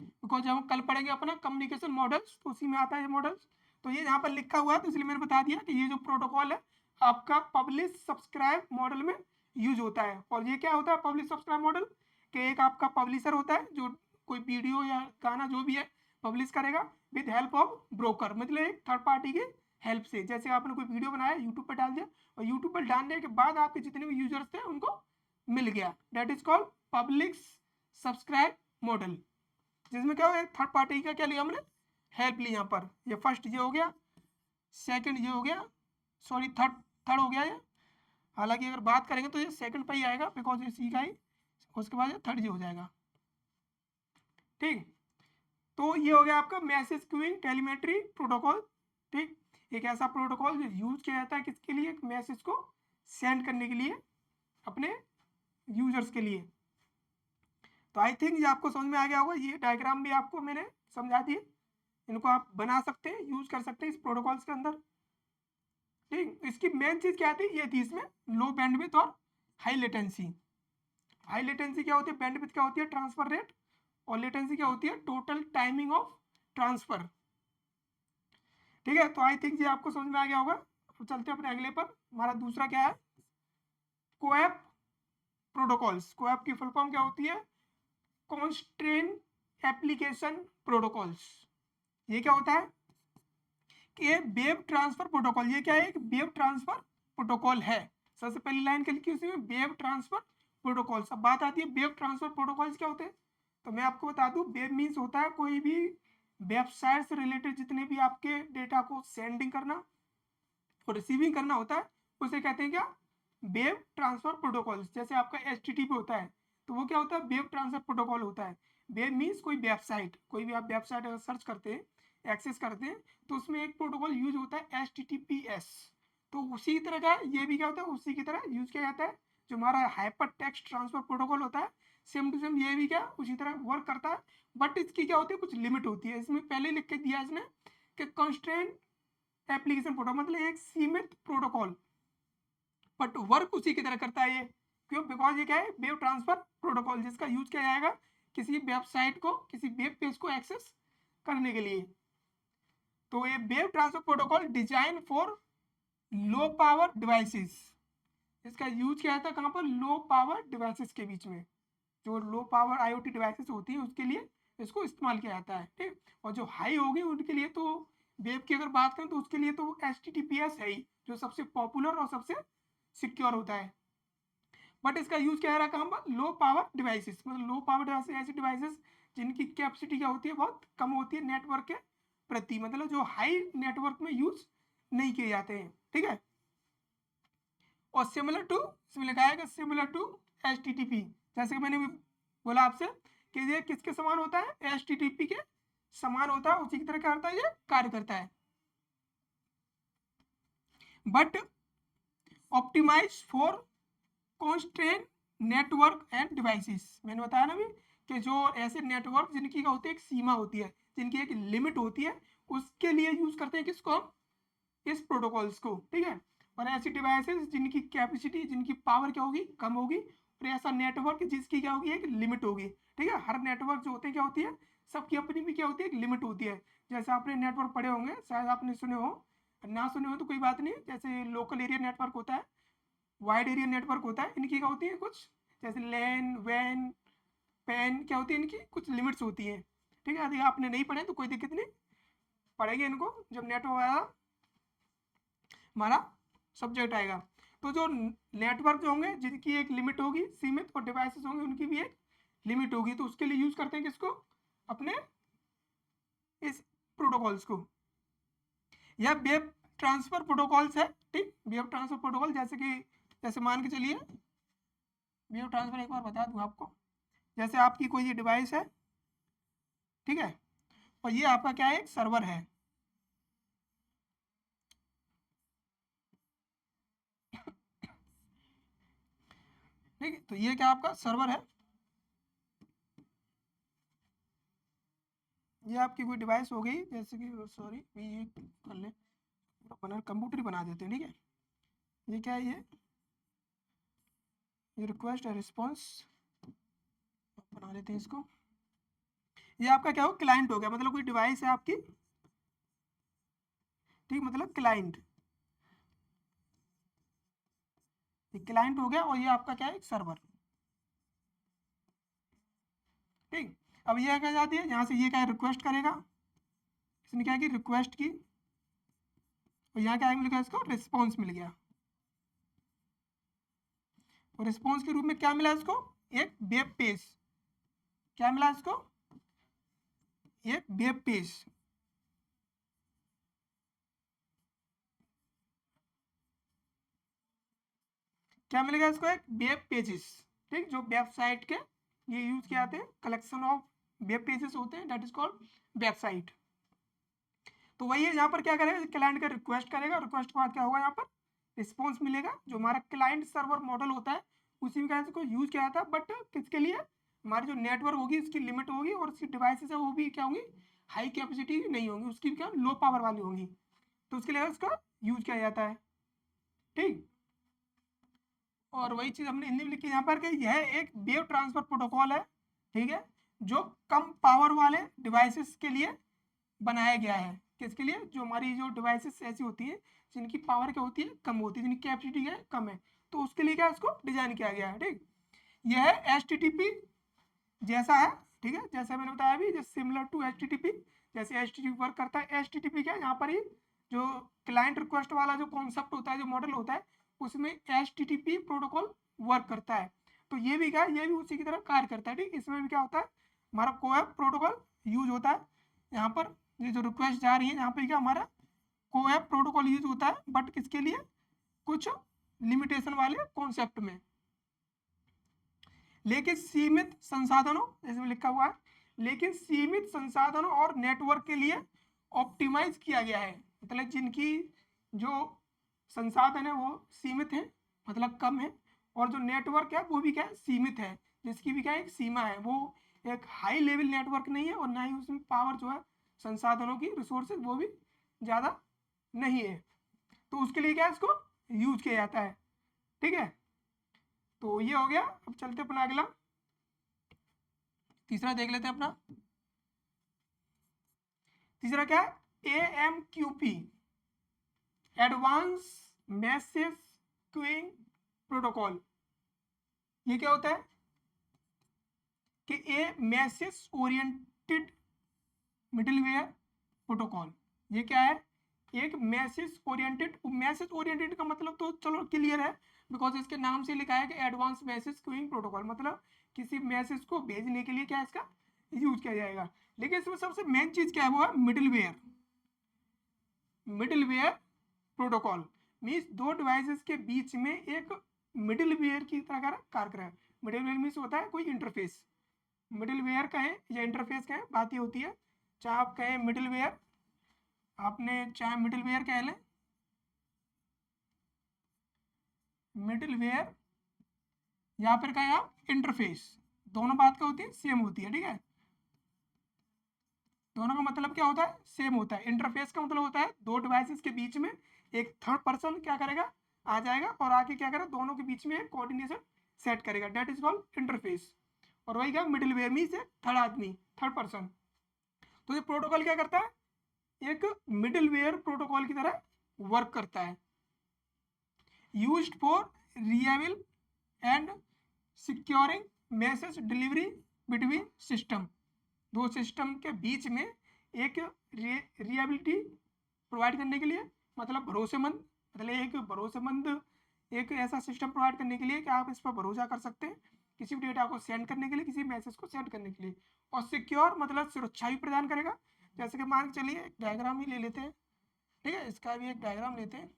बिकॉज जब हम कल पढ़ेंगे अपना कम्युनिकेशन मॉडल्स, तो उसी में आता है ये मॉडल्स। तो ये यहाँ पर लिखा हुआ है, तो इसलिए मैंने बता दिया कि ये जो प्रोटोकॉल है आपका पब्लिश सब्सक्राइब मॉडल में यूज होता है। और ये क्या होता है पब्लिश सब्सक्राइब मॉडल, कि एक आपका पब्लिशर होता है जो कोई वीडियो या गाना जो भी है पब्लिश करेगा विद हेल्प ऑफ ब्रोकर, मतलब एक थर्ड पार्टी की हेल्प से। जैसे आपने कोई वीडियो बनाया, यूट्यूब पर डाल दिया, और यूट्यूब पर डालने के बाद आपके जितने भी यूजर्स थे उनको मिल गया, that is called public subscribe model. जिसमें क्या हो, थर्ड पार्टी का क्या लिया हमने, हेल्प ली। यहाँ पर ये फर्स्ट ये हो गया, सेकंड ये हो गया, सॉरी थर्ड, थर्ड हो गया ये। हालांकि अगर बात करेंगे तो ये सेकंड पे ही आएगा, बिकॉज ये सी का ही, उसके बाद ये थर्ड ये हो जाएगा, ठीक। तो ये हो गया आपका मैसेज क्यूइंग टेलीमेट्री प्रोटोकॉल। ठीक, एक ऐसा प्रोटोकॉल जो यूज किया जाता है किसके लिए, मैसेज को सेंड करने के लिए अपने यूजर्स के लिए। तो आई थिंक ये आपको समझ में आ गया होगा। ये डायग्राम भी आपको मैंने समझा दिए, इनको आप बना सकते हैं, यूज कर सकते हैं इस प्रोटोकॉल्स के अंदर। ठीक, इसकी मेन चीज क्या थी, ये थी इसमें लो बैंडविड्थ और हाई लेटेंसी। हाई लेटेंसी क्या होती है, बैंडविड्थ क्या होती है, ट्रांसफर रेट, और लेटेंसी क्या होती है, टोटल टाइमिंग ऑफ ट्रांसफर। ठीक है, तो आई थिंक ये आपको समझ में आ गया होगा। तो चलते हैं अपने अगले पर। हमारा दूसरा क्या है, कोएप प्रोटोकॉल्स। कोएप की फुल फॉर्म क्या होती है, कॉन्स्ट्रेन एप्लीकेशन प्रोटोकॉल्स। ये क्या होता है कि वेब ट्रांसफर प्रोटोकॉल। ये क्या है, एक वेब ट्रांसफर प्रोटोकॉल है। सबसे पहली लाइन के लिखी उसमें वेब ट्रांसफर प्रोटोकॉल। अब बात आती है वेब ट्रांसफर प्रोटोकॉल्स क्या होते हैं। तो मैं आपको बता दूं, वेब मीन्स होता है कोई भी वेबसाइट से रिलेटेड जितने भी आपके डेटा को सेंडिंग करना और रिसीविंग करना होता है, उसे कहते हैं क्या, वेब ट्रांसफर प्रोटोकॉल। जैसे आपका HTTP होता है, तो वो क्या होता है, वेब ट्रांसफर प्रोटोकॉल होता है। वेब मीन्स कोई वेबसाइट, कोई भी आप वेबसाइट अगर सर्च करते हैं, एक्सेस करते हैं, तो उसमें एक प्रोटोकॉल यूज होता है HTTPS। तो उसी तरह का ये भी क्या होता है, उसी की तरह यूज किया जाता है। जो हमारा हाइपर टेक्स्ट ट्रांसफर प्रोटोकॉल होता है, सेम टू सेम ये भी क्या उसी तरह वर्क करता है। बट इसकी क्या होती है, कुछ लिमिट होती है। इसमें पहले लिख के दिया है इसने कि कंस्ट्रेंट एप्लीकेशन प्रोटोकॉल, मतलब एक सीमित प्रोटोकॉल, बट वर्क उसी की तरह करता है ये। क्यों, बिकॉज ये क्या है, वेब ट्रांसफर प्रोटोकॉल, जिसका यूज किया जाएगा किसी वेबसाइट को, किसी वेब पेज को एक्सेस करने के लिए। तो ये web transfer protocol design for low power devices. इसका यूज किया जाता है कहाँ पर, लो पावर डिवाइसेस के बीच में। जो लो पावर IoT डिवाइसेस होती है उसके लिए इसको इस्तेमाल किया जाता है। ठीक, और जो हाई होगी उनके लिए तो वेब की अगर बात करें तो उसके लिए तो HTTPS है ही, जो सबसे पॉपुलर और सबसे सिक्योर होता है। बट इसका यूज क्या रहा कहाँ पर, लो पावर डिवाइसेस। मतलब लो पावर डिवाइसेस ऐसी डिवाइसेस जिनकी कैपेसिटी क्या होती है, बहुत कम होती है नेटवर्क के प्रति, मतलब जो हाई नेटवर्क में यूज नहीं किए जाते हैं। ठीक है, और सिमिलर टू, इसमें लिखा है सिमिलर टू HTTP। जैसे कि मैंने बोला आपसे कि ये किसके समान होता है, HTTP के समान होता है, उसी की तरह क्या करता है, ये कार्य करता है। But optimise for constrain network and devices. मैंने बताया ना भी कि जो ऐसे नेटवर्क जिनकी क्या होती है, एक सीमा होती है, जिनकी एक लिमिट होती है, उसके लिए यूज करते हैं किसको, हम इस प्रोटोकॉल्स को। ठीक है, और ऐसी डिवाइसेस जिनकी कैपेसिटी, जिनकी पावर क्या होगी, कम होगी, और ऐसा नेटवर्क जिसकी क्या होगी, एक लिमिट होगी। ठीक है, हर नेटवर्क जो होते हैं क्या होती है, सबकी अपनी भी क्या होती है, एक लिमिट होती है। जैसे आपने नेटवर्क पढ़े होंगे, शायद आपने सुने हो, ना सुने हो तो कोई बात नहीं। जैसे लोकल एरिया नेटवर्क होता है, वाइड एरिया नेटवर्क होता है, इनकी क्या होती है कुछ, जैसे लैन वैन पैन क्या होती है, इनकी कुछ लिमिट्स होती हैं। ठीक है, यदि आपने नहीं पढ़े तो कोई दिक्कत नहीं, पढ़ेंगे इनको जब नेटवर्क हमारा सब्जेक्ट आएगा। तो जो नेटवर्क जो होंगे जिनकी एक लिमिट होगी सीमित, और डिवाइसेस होंगे उनकी भी एक लिमिट होगी, तो उसके लिए यूज करते हैं किसको, अपने इस प्रोटोकॉल्स को। यह वेब ट्रांसफर प्रोटोकॉल्स है। ठीक, वेब ट्रांसफर प्रोटोकॉल जैसे कि, जैसे मान के चलिए, वेब ट्रांसफर एक बार बता दूं आपको। जैसे आपकी कोई ये डिवाइस है, ठीक है, और ये आपका क्या है, एक सर्वर है। ठीक है, तो ये क्या आपका सर्वर है, ये आपकी कोई डिवाइस हो गई, जैसे कि सॉरी ये कर ले, बना कंप्यूटर ही बना देते हैं। ठीक है, ये क्या है, ये रिक्वेस्ट है, रिस्पॉन्स बना लेते हैं इसको। ये आपका क्या हो, क्लाइंट हो गया, मतलब कोई डिवाइस है आपकी। ठीक, मतलब क्लाइंट, ये क्लाइंट हो गया, और ये आपका क्या है, एक सर्वर। ठीक, अब ये क्या जाती है, यहाँ से ये क्या है, रिक्वेस्ट करेगा, इसने क्या की, रिक्वेस्ट की, और यहाँ क्या मिल गया, इसको रिस्पॉन्स मिल गया। और रिस्पॉन्स के रूप में क्या मिला इसको, एक वेब पेज। क्या मिला इसको, एक वेब पेज। क्या मिलेगा इसको, एक वेब पेजेस। ठीक, जो वेबसाइट के ये यूज किए जाते हैं, कलेक्शन ऑफ वेब पेजेस होते हैं, दैट इज कॉल्ड वेबसाइट। तो वही है, यहाँ पर क्या करेगा, क्लाइंट का रिक्वेस्ट करेगा, रिक्वेस्ट के बाद क्या होगा, यहाँ पर रिस्पॉन्स मिलेगा। जो हमारा क्लाइंट सर्वर मॉडल होता है उसी में को यूज किया जाता है, बट किसके लिए, हमारी जो नेटवर्क होगी उसकी लिमिट होगी, और उसकी डिवाइसेस है वो भी क्या होंगी, हाई कैपेसिटी नहीं होंगी, उसकी क्या लो पावर वाली होंगी, तो उसके लिए उसका यूज किया जाता है। ठीक, और वही चीज हमने हिंदी में लिखी यहाँ पर कि यह एक वेव ट्रांसफर प्रोटोकॉल है, ठीक है, जो कम पावर वाले डिवाइसेस के लिए बनाया गया है। किसके लिए, जो हमारी जो डिवाइसेस ऐसी होती है जिनकी पावर क्या होती है, कम होती है, जिनकी कैपेसिटी है कम है, तो उसके लिए क्या इसको डिजाइन किया गया है। ठीक, यह HTTP जैसा है, ठीक है, जैसा मैंने बताया अभी, जैसे सिमिलर टू HTTP, जैसे HTTP वर्क करता है। HTTP क्या है, यहाँ पर ही जो क्लाइंट रिक्वेस्ट वाला जो कॉन्सेप्ट होता है, जो मॉडल होता है, उसमें HTTP प्रोटोकॉल वर्क करता है। तो ये भी क्या है, ये भी उसी की तरह कार्य करता है। ठीक, इसमें भी क्या होता है, हमारा कोएप प्रोटोकॉल यूज होता है। यहाँ पर ये जो रिक्वेस्ट जा रही है, यहाँ पे क्या हमारा कोएप प्रोटोकॉल यूज होता है, बट किसके लिए, कुछ लिमिटेशन वाले कॉन्सेप्ट में, लेकिन सीमित संसाधनों, जैसे लिखा हुआ है, लेकिन सीमित संसाधनों और नेटवर्क के लिए ऑप्टिमाइज किया गया है। मतलब जिनकी जो संसाधन है वो सीमित है, मतलब कम है, और जो नेटवर्क है वो भी क्या है, सीमित है, जिसकी भी क्या एक सीमा है, वो एक हाई लेवल नेटवर्क नहीं है, और ना ही उसमें पावर जो है संसाधनों की रिसोर्सेज वो भी ज़्यादा नहीं है। तो उसके लिए क्या है, इसको यूज किया जाता है। ठीक है, तो ये हो गया। अब चलते अपना अगला, तीसरा देख लेते हैं अपना। तीसरा क्या है, AMQP, advance message queuing protocol. ये क्या होता है कि ए मैसेज ओरिएंटेड मिडलवेयर प्रोटोकॉल। ये क्या है, एक मैसेज ओरिएंटेड का मतलब तो चलो क्लियर है, बिकॉज इसके नाम से लिखा है कि एडवांस मैसेज क्यूइंग प्रोटोकॉल, मतलब किसी मैसेज को भेजने के लिए क्या इसका यूज किया जाएगा। लेकिन इसमें सबसे मेन चीज क्या है, वो है मिडलवेयर प्रोटोकॉल। मीन्स दो डिवाइसेस के बीच में एक मिडलवेयर की तरह का कार्य कर रहा है। मिडलवेयर मीन्स होता है कोई इंटरफेस, मिडलवेयर कहें या इंटरफेस कहें, बात ये होती है, चाहे आप कहें मिडलवेयर, आपने चाहे मिडलवेयर कह लें, मिडलवेयर, या फिर कहें आप इंटरफेस, दोनों बात क्या होती है, सेम होती है। ठीक है, दोनों का मतलब क्या होता है, सेम होता है। इंटरफेस का मतलब होता है दो डिवाइसेस के बीच में एक थर्ड पर्सन क्या करेगा, आ जाएगा और आके क्या करेगा, दोनों के बीच में एक कोऑर्डिनेशन सेट करेगा, दैट इज कॉल्ड इंटरफेस। और वही क्या मिडलवेयर मींस थर्ड आदमी, थर्ड पर्सन। तो ये प्रोटोकॉल क्या करता है, एक मिडलवेयर प्रोटोकॉल की तरह वर्क करता है, used for reliable and securing message delivery between system. दो सिस्टम के बीच में एक रिलायबिलिटी प्रोवाइड करने के लिए, मतलब भरोसेमंद, मतलब एक भरोसेमंद, एक ऐसा सिस्टम प्रोवाइड करने के लिए कि आप इस पर भरोसा कर सकते हैं, किसी भी डेटा को सेंड करने के लिए, किसी मैसेज को सेंड करने के लिए। और सिक्योर मतलब सुरक्षा भी प्रदान करेगा। जैसे कि मान के चलिए एक डायग्राम ही ले लेते हैं, ठीक है, इसका भी एक डायग्राम लेते हैं।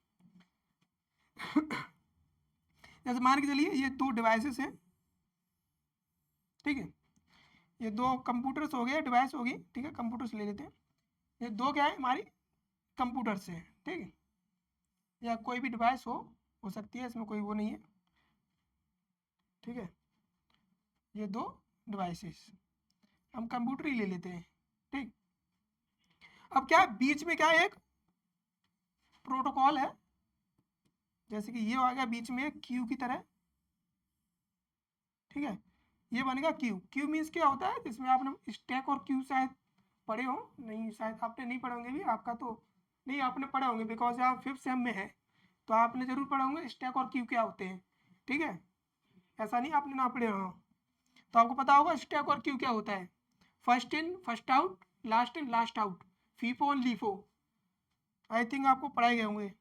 जैसे मान के चलिए ये दो डिवाइसेस हैं, ठीक है, ये दो कंप्यूटर्स हो गए, डिवाइस होगी, ठीक है, कंप्यूटर्स ले लेते हैं। ये दो क्या है, हमारी कंप्यूटर्स है, ठीक है, या कोई भी डिवाइस हो सकती है, इसमें कोई वो नहीं है। ठीक है, ये दो डिवाइसेस, हम कंप्यूटर ही ले लेते हैं। ठीक, अब क्या बीच में क्या एक प्रोटोकॉल है, जैसे कि ये आ गया बीच में क्यू की तरह। ठीक है, ये बनेगा क्यू। क्यू मीन्स क्या होता है, जिसमें आपने स्टैक और क्यू शायद पढ़े हो, नहीं शायद आपने नहीं पढ़े होंगे भी, आपका तो नहीं, आपने पढ़े होंगे बिकॉज आप 5th सेम में है, तो आपने जरूर पढ़े होंगे स्टैक और क्यू क्या होते हैं। ठीक है, ऐसा नहीं आपने ना पढ़े हो, तो आपको पता होगा स्टैक और क्यू क्या होता है, first in first out, last in last out, FIFO और लीफो। आई थिंक आपको पढ़ाए गए होंगे,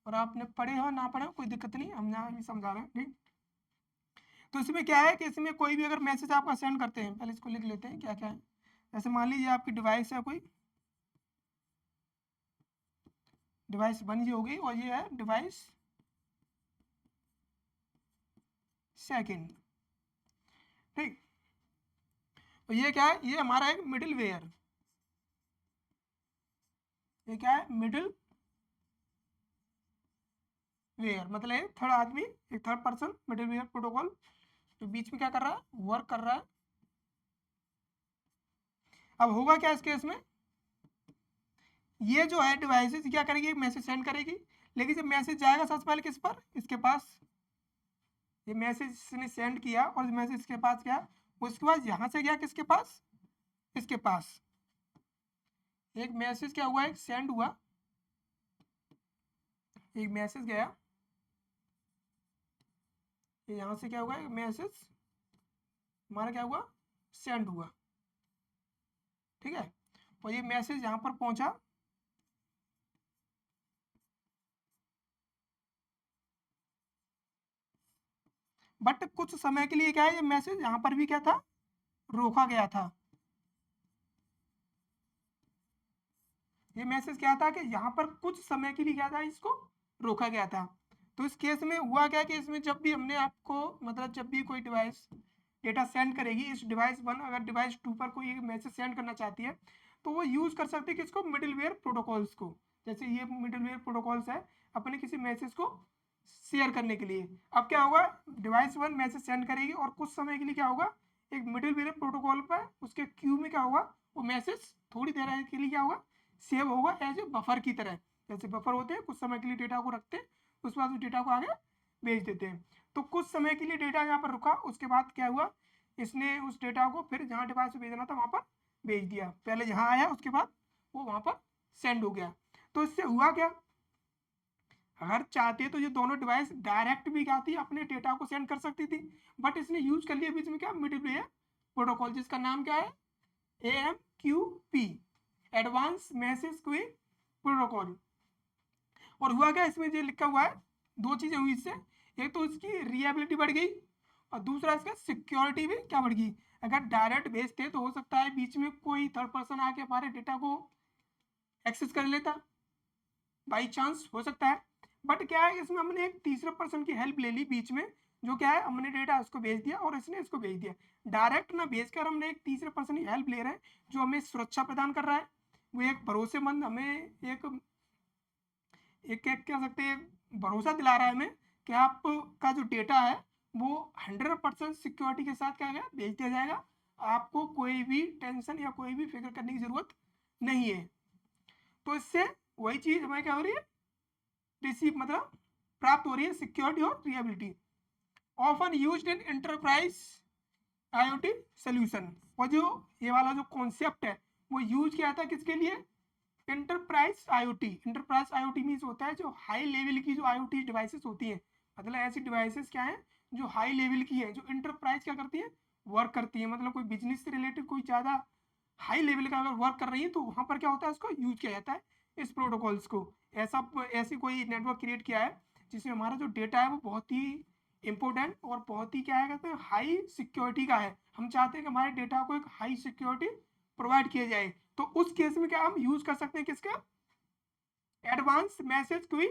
और आपने पढ़े हो ना पढ़े हो कोई दिक्कत नहीं, हम यहाँ भी समझा रहे हैं। ठीक, तो इसमें क्या है कि इसमें कोई भी अगर मैसेज आपका सेंड करते हैं, पहले इसको लिख लेते हैं क्या क्या है। जैसे मान लीजिए आपकी डिवाइस है कोई, डिवाइस 1 ये हो गई, और ये है डिवाइस 2। ठीक, तो ये क्या है, ये हमारा एक मिडिल वेयर, ये क्या है, मिडिल वेयर, मतलब एक थर्ड आदमी, एक third person, middleware protocol, तो बीच में क्या कर रहा है, वर्क कर रहा है। अब होगा क्या इस केस में, ये जो है डिवाइसेस क्या करेगी, मैसेज सेंड करेगी, लेकिन जब मैसेज जाएगा सबसे पहले किस पर, इसके पास, ये मैसेज इसने सेंड किया और मैसेज इसके पास गया, उसके बाद यहाँ से गया किसके पास, इसके पास, एक मैसेज क्या हुआ, एक सेंड हुआ, एक मैसेज गया, यहाँ से क्या हुआ, मैसेज हमारा क्या हुआ, सेंड हुआ, ठीक है। और ये मैसेज यहाँ पर पहुंचा, बट कुछ समय के लिए क्या है, ये मैसेज यहाँ पर भी क्या था, रोका गया था। ये मैसेज क्या था कि यहाँ पर कुछ समय के लिए क्या था, इसको रोका गया था। तो इस केस में हुआ क्या कि इसमें जब भी हमने आपको, मतलब जब भी कोई डिवाइस डेटा सेंड करेगी, इस डिवाइस 1 अगर डिवाइस 2 पर कोई मैसेज सेंड करना चाहती है, तो वो यूज कर सकती है किसको, मिडिलवेयर प्रोटोकॉल्स को। जैसे ये मिडिलवेयर प्रोटोकॉल्स है अपने किसी मैसेज को शेयर करने के लिए। अब क्या होगा, डिवाइस 1 मैसेज सेंड करेगी और कुछ समय के लिए क्या होगा, एक मिडिलवेयर प्रोटोकॉल पर उसके क्यू में क्या होगा, वो मैसेज थोड़ी देर के लिए क्या होगा, सेव होगा एज ए बफर की तरह। जैसे बफर होते हैं, कुछ समय के लिए डेटा को रखते हैं, उसके बाद उस डेटा को आगे भेज देते हैं। तो कुछ समय के लिए डेटा यहाँ पर रुका, उसके बाद क्या हुआ, इसने उस डेटा को फिर जहाँ डिवाइस पे भेजना था वहाँ पर भेज दिया। पहले यहाँ आया, उसके बाद वो वहाँ पर सेंड हो गया। तो इससे हुआ क्या, अगर चाहते तो ये दोनों डिवाइस डायरेक्ट भी क्या थी, अपने डेटा को सेंड कर सकती थी, बट इसने यूज कर लिया बीच में क्या, मिडिलवेयर प्रोटोकॉल, जिसका नाम क्या है, AMQP, advance message queue protocol. और हुआ क्या, इसमें जो लिखा हुआ है, दो चीजें हुई इससे, एक तो इसकी रिएबिलिटी बढ़ गई और दूसरा इसका सिक्योरिटी भी क्या बढ़ गई। अगर डायरेक्ट भेजते तो हो सकता है बीच में कोई थर्ड पर्सन आके हमारे डेटा को एक्सेस कर लेता, बाई चांस हो सकता है। बट क्या है, इसमें हमने एक तीसरे पर्सन की हेल्प ले ली बीच में, जो क्या है, हमने डेटा उसको भेज दिया और इसने इसको भेज दिया। डायरेक्ट ना भेजकर हमने एक तीसरे पर्सन की हेल्प ले रहे हैं, जो हमें सुरक्षा प्रदान कर रहा है, वो एक भरोसेमंद, हमें एक क्या कह सकते हैं, भरोसा दिला रहा है हमें कि आपका जो डेटा है वो 100% सिक्योरिटी के साथ क्या है, भेज दिया जाएगा, आपको कोई भी टेंशन या कोई भी फिक्र करने की जरूरत नहीं है। तो इससे वही चीज हमें क्या हो रही है, रिसीव मतलब प्राप्त हो रही है, सिक्योरिटी और reliability. Often used in enterprise IoT solution. और जो ये वाला जो कॉन्सेप्ट है वो यूज किया था किसके लिए, enterprise IoT. Enterprise IoT means होता है जो हाई लेवल की जो आईओटी डिवाइसेस होती हैं, मतलब ऐसी डिवाइसेस क्या है जो हाई लेवल की है, जो इंटरप्राइज क्या करती है, वर्क करती है, मतलब कोई बिजनेस से रिलेटेड कोई ज़्यादा हाई लेवल का अगर वर्क कर रही है तो वहाँ पर क्या होता है, उसको यूज किया जाता है इस प्रोटोकॉल्स को। ऐसी कोई नेटवर्क क्रिएट किया है जिसमें हमारा जो डेटा है वो बहुत ही इंपॉर्टेंट और बहुत ही क्या है, कहते हैं हाई सिक्योरिटी का है। हम चाहते हैं कि हमारे डेटा को एक हाई सिक्योरिटी प्रोवाइड किया जाए। तो उस केस में क्या हम यूज कर सकते हैं किसका, एडवांस मैसेज क्यू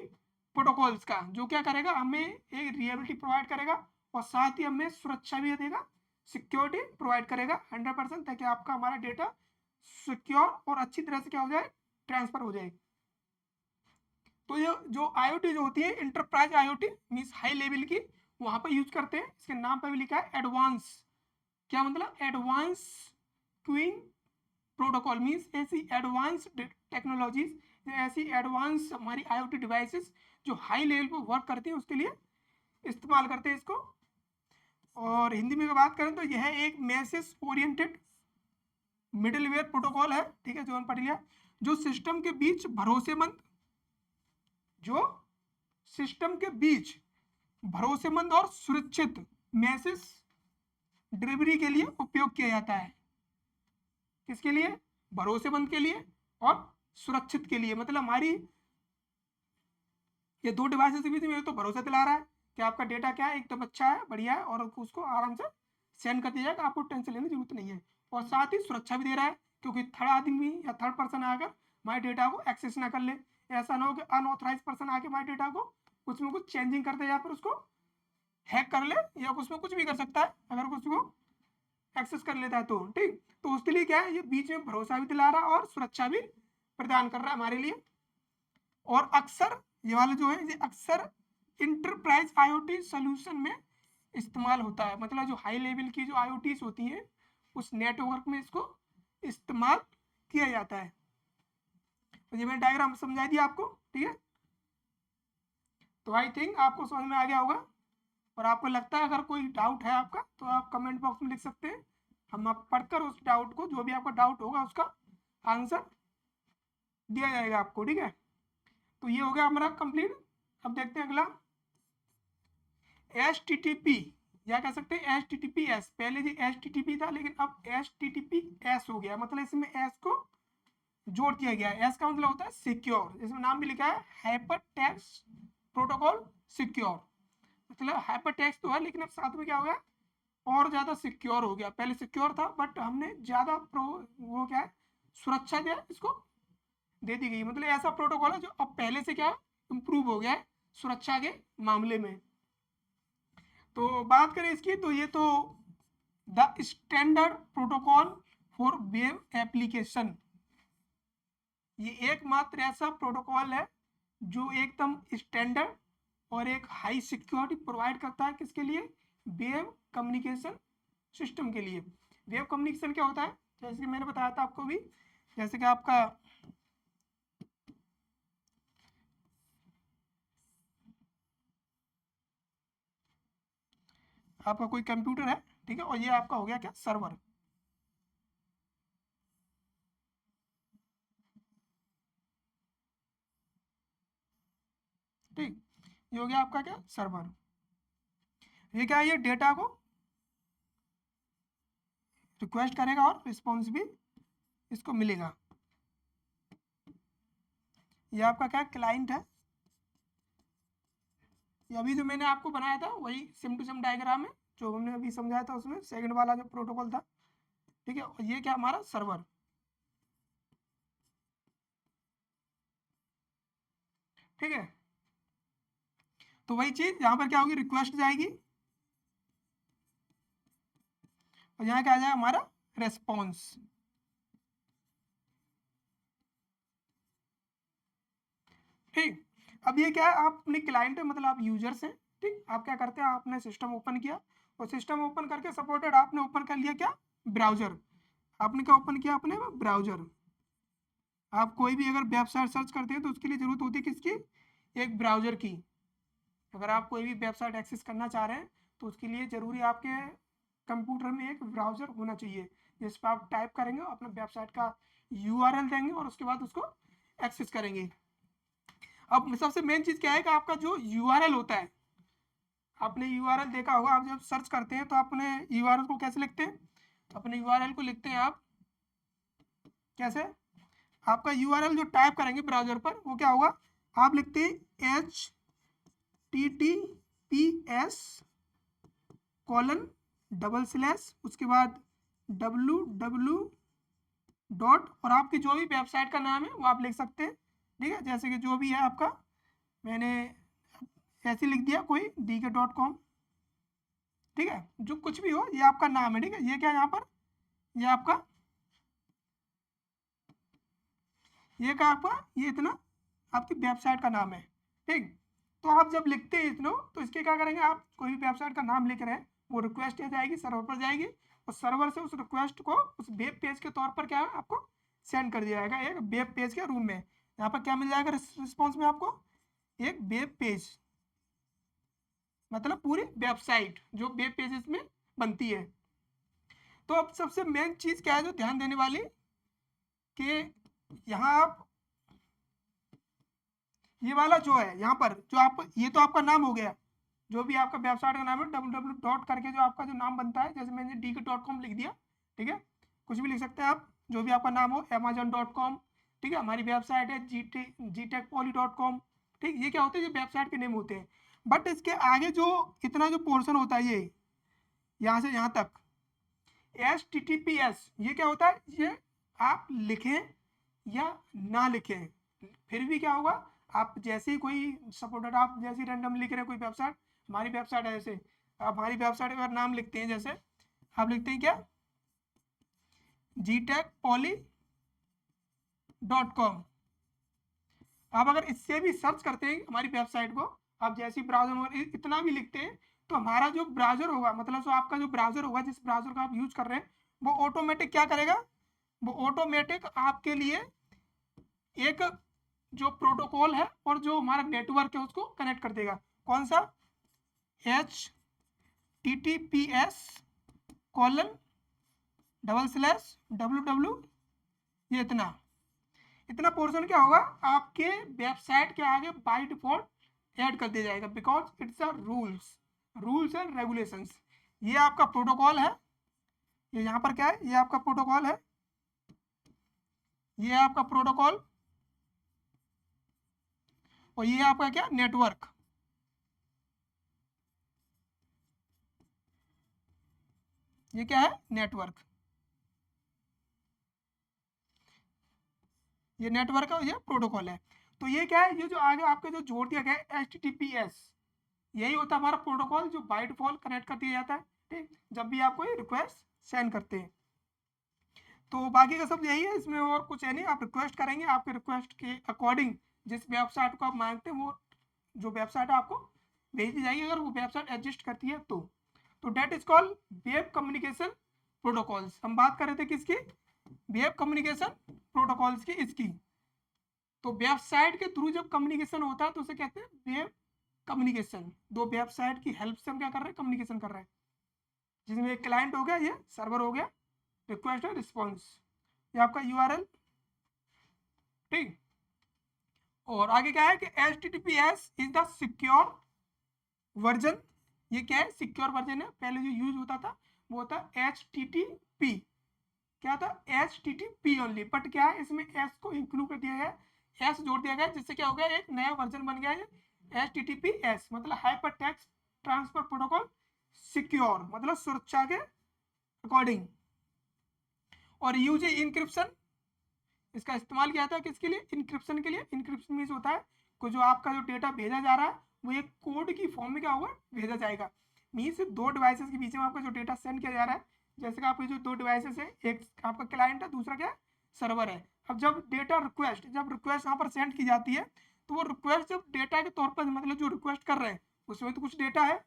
प्रोटोकॉल्स का, जो क्या करेगा, हमें एक रिएबिलिटी प्रोवाइड करेगा और साथ ही हमें सुरक्षा भी देगा, सिक्योरिटी प्रोवाइड करेगा 100%, ताकि आपका हमारा डेटा सिक्योर और अच्छी तरह से क्या हो जाए, ट्रांसफर हो जाए। तो ये जो आईओटी जो होती है, enterprise IoT means high level की, वहां पर यूज करते हैं। इसके नाम पर भी लिखा है एडवांस, क्या मतलब, एडवांस क्यूइंग प्रोटोकॉल मीन्स ऐसी एडवांस टेक्नोलॉजीज, ऐसी एडवांस हमारी आईओटी डिवाइसेस जो हाई लेवल पर वर्क करती हैं उसके लिए इस्तेमाल करते हैं इसको। और हिंदी में बात करें तो यह एक मैसेज ओरिएंटेड मिडिलवेयर प्रोटोकॉल है, ठीक है, जो हम पढ़ लिया, जो सिस्टम के बीच भरोसेमंद, जो सिस्टम के बीच भरोसेमंद और सुरक्षित मैसेज डिलीवरी के लिए उपयोग किया जाता है। किसके लिए, भरोसेमंद के लिए और सुरक्षित के लिए, मतलब हमारी ये दो डिवाइसेस के बीच में तो भरोसा दिला रहा है कि आपका डेटा क्या है, एकदम अच्छा है, बढ़िया है, और उसको आराम से सेंड कर दिया जाएगा, आपको टेंशन लेने की जरूरत नहीं है। और साथ ही सुरक्षा भी दे रहा है, क्योंकि थर्ड आदमी या थर्ड पर्सन आकर हमारे डेटा को एक्सेस ना कर ले। ऐसा ना हो कि अनऑथराइज पर्सन आके हमारे डेटा को कुछ में कुछ चेंजिंग कर दे या फिर उसको हैक कर ले, या उसमें कुछ भी कर सकता है अगर कुछ को एक्सेस कर लेता है तो ठीक। तो उसके लिए क्या है, ये बीच में भरोसा भी दिला रहा है और सुरक्षा भी प्रदान कर रहा है हमारे लिए। और अक्सर ये वाला जो है, ये अक्सर इंटरप्राइज आईओटी सोल्यूशन में इस्तेमाल होता है। मतलब जो हाई लेवल की जो आईओटीज होती है उस नेटवर्क में इसको इस्तेमाल किया जाता है। तो ये मैंने डायग्राम समझा दिया आपको, ठीक है। तो आई थिंक आपको समझ में आ गया होगा। और आपको लगता है अगर कोई डाउट है आपका तो आप कमेंट बॉक्स में लिख सकते हैं, हम आप पढ़कर उस डाउट को, जो भी आपका डाउट होगा उसका आंसर दिया जाएगा आपको, ठीक है। तो ये हो गया हमारा कंप्लीट। अब देखते हैं अगला HTTP, या कह सकते हैं HTTPS। पहले जी HTTP था लेकिन अब HTTPS हो गया, मतलब इसमें S को जोड़ दिया गया है। S का मतलब होता है सिक्योर, इसमें नाम भी लिखा है हाइपर टेक्स्ट प्रोटोकॉल सिक्योर। मतलब हाइपर टेक्स्ट तो है लेकिन अब साथ में क्या हो गया, और ज्यादा सिक्योर हो गया। पहले सिक्योर था बट हमने ज्यादा वो क्या है, सुरक्षा जो है इसको दे दी गई। मतलब ऐसा प्रोटोकॉल है जो अब पहले से क्या है, इम्प्रूव हो गया है सुरक्षा के मामले में। तो बात करें इसकी, तो ये तो the standard protocol for web application, ये एकमात्र ऐसा प्रोटोकॉल है जो एकदम स्टैंडर्ड और एक हाई सिक्योरिटी प्रोवाइड करता है। किसके लिए, वेब कम्युनिकेशन सिस्टम के लिए। वेब कम्युनिकेशन क्या होता है, जैसे कि मैंने बताया था आपको भी, जैसे कि आपका कोई कंप्यूटर है, ठीक है, और ये आपका हो गया क्या, सर्वर। ठीक, ये हो गया आपका क्या, सर्वर। ये क्या है, ये डेटा को रिक्वेस्ट करेगा और रिस्पॉन्स भी इसको मिलेगा। ये आपका क्या क्लाइंट है। ये अभी जो मैंने आपको बनाया था वही सिम टू सिम डायग्राम है जो हमने अभी समझाया था, उसमें सेकंड वाला जो प्रोटोकॉल था, ठीक है। और ये क्या हमारा सर्वर, ठीक है। तो वही चीज यहाँ पर क्या होगी, रिक्वेस्ट जाएगी और यहाँ क्या आ जाएगा हमारा रेस्पॉन्स। ठीक, अब ये क्या है, आप अपने क्लाइंट है, मतलब आप यूजर्स हैं, ठीक। आप क्या करते हैं, आपने सिस्टम ओपन किया और सिस्टम ओपन करके सपोर्टेड आपने ओपन कर लिया क्या, ब्राउजर। आपने क्या ओपन किया, अपने ब्राउजर। आप कोई भी अगर वेबसाइट सर्च करते हैं तो उसके लिए जरूरत होती है किसकी, एक ब्राउजर की। अगर आप कोई भी वेबसाइट एक्सेस करना चाह रहे हैं तो उसके लिए जरूरी आपके कंप्यूटर में एक ब्राउजर होना चाहिए, जिस पर आप टाइप करेंगे अपने वेबसाइट का URL देंगे और उसके बाद उसको एक्सेस करेंगे। अब सबसे मेन चीज क्या है कि आपका जो URL होता है, आपने URL देखा होगा, आप जब सर्च करते हैं तो अपने URL को कैसे लिखते हैं, अपने URL को लिखते हैं आप कैसे, आपका URL जो टाइप करेंगे ब्राउजर पर वो क्या होगा, आप लिखते हैं HTTPS :/ उसके बाद www डॉट, और आपकी जो भी वेबसाइट का नाम है वो आप लिख सकते हैं, ठीक है। जैसे कि जो भी है आपका, मैंने ऐसे लिख दिया कोई DK.com, ठीक है। जो कुछ भी हो ये आपका नाम है, ठीक है। ये क्या है यहाँ पर, ये आपका, ये क्या आपका, ये इतना आपकी वेबसाइट का नाम है, ठीक। तो आप जब लिखते हैं इतना, तो इसके क्या करेंगे, आप कोई भी वेबसाइट का नाम लिख रहे हैं, वो रिक्वेस्ट जाएगी सर्वर पर जाएगी और सर्वर से उस रिक्वेस्ट को उस वेब पेज के तौर पर क्या है आपको सेंड कर दिया जाएगा एक वेब पेज के रूम में। यहाँ पर क्या मिल जाएगा रिस्पॉन्स में आपको, एक वेब पेज, मतलब पूरी वेबसाइट जो वेब पेजेस में बनती है। तो अब सबसे मेन चीज क्या है जो ध्यान देने वाली, कि यहाँ आप ये वाला जो है यहाँ पर जो आप, ये तो आपका नाम हो गया, जो भी आपका वेबसाइट का नाम है www डॉट करके जो आपका जो नाम बनता है, जैसे मैंने DK.com लिख दिया, ठीक है। कुछ भी लिख सकते हैं आप, जो भी आपका नाम हो, Amazon.com, ठीक है। हमारी वेबसाइट है gtechpoly.com, ठीक। ये क्या होते हैं, ये वेबसाइट के नेम होते हैं। बट इसके आगे जो इतना जो पोर्शन होता है, ये यहाँ से यहाँ तक HTTPS, ये क्या होता है, ये आप लिखें या ना लिखें फिर भी क्या होगा, आप जैसे ही कोई सपोर्टेड, आप जैसे ही रैंडम लिख रहे हैं कोई वेबसाइट, हमारी वेबसाइट है, जैसे आप हमारी वेबसाइट का नाम लिखते हैं, जैसे आप लिखते हैं क्या, gtechpoly.com। आप अगर इससे भी सर्च करते हैं हमारी वेबसाइट को, आप जैसी ब्राउजर इतना भी लिखते हैं तो हमारा जो ब्राउजर होगा, मतलब जो आपका जो ब्राउजर होगा, जिस ब्राउजर का आप यूज कर रहे हैं, वो ऑटोमेटिक क्या करेगा, वो ऑटोमेटिक आपके लिए एक जो प्रोटोकॉल है और जो हमारा नेटवर्क है उसको कनेक्ट कर देगा। कौन सा? https://www, ये इतना पोर्शन क्या होगा आपके वेबसाइट के आगे बाय डिफॉल्ट ऐड कर दिया जाएगा, because it's a rules and regulations. ये आपका प्रोटोकॉल है, ये यहाँ पर क्या है, ये आपका प्रोटोकॉल है, ये आपका प्रोटोकॉल, और ये आपका क्या, नेटवर्क। ये क्या है, नेटवर्क। ये नेटवर्क है, ये प्रोटोकॉल है। तो ये क्या है, ये जो आगे आपका जो जोड़ दिया गया है HTTPS, यही होता है हमारा प्रोटोकॉल जो बाय डिफॉल्ट कनेक्ट कर दिया जाता है, ठीक, जब भी आप कोई रिक्वेस्ट सेंड करते हैं। तो बाकी का सब यही है, इसमें और कुछ है नहीं। आप रिक्वेस्ट करेंगे, आपके रिक्वेस्ट के अकॉर्डिंग जिस वेबसाइट को आप मांगते हैं वो जो वेबसाइट है आपको भेज दी जाएगी, अगर वो वेबसाइट एडजस्ट करती है तो that is called web communication protocols. हम बात कर रहे थे किसकी, वेब कम्युनिकेशन प्रोटोकॉल्स की, इसकी। तो वेबसाइट के थ्रू जब कम्युनिकेशन होता है तो उसे कहते हैं वेब कम्युनिकेशन। दो वेबसाइट की हेल्प से हम क्या कर रहे हैं, कम्युनिकेशन कर रहे हैं, जिसमें एक क्लाइंट हो गया, ये सर्वर हो गया, रिक्वेस्ट है, रिस्पॉन्स, ये आपका URL, ठीक। और आगे क्या है कि HTTPS is the secure version. ये क्या है, सिक्योर वर्जन है। पहले जो यूज होता था वो होता HTTP, क्या था, HTTP ओनली, बट क्या है इसमें S को इंक्लूड कर दिया गया, S जोड़ दिया गया, जिससे क्या हो गया, एक नया वर्जन बन गया है HTTPS, मतलब hyper text transfer protocol secure, मतलब सुरक्षा के अकॉर्डिंग। और यूज इंक्रिप्शन, इसका इस्तेमाल किया जाता है किसके लिए, इंक्रिप्शन के लिए। इंक्रिप्शन मीन्स होता है को जो आपका जो डेटा भेजा जा रहा है वो एक कोड की फॉर्म में क्या होगा, भेजा जाएगा। मीन्स दो डिवाइसेस के बीच में आपका जो डेटा सेंड किया जा रहा है, जैसे कि आपके जो दो डिवाइसेस है, एक आपका क्लाइंट है, दूसरा क्या है, सर्वर है। अब जब डेटा रिक्वेस्ट, जब रिक्वेस्ट यहाँ पर सेंड की जाती है तो वो रिक्वेस्ट जब डेटा के तौर पर, मतलब जो रिक्वेस्ट कर रहे हैं उसमें तो कुछ डेटा है,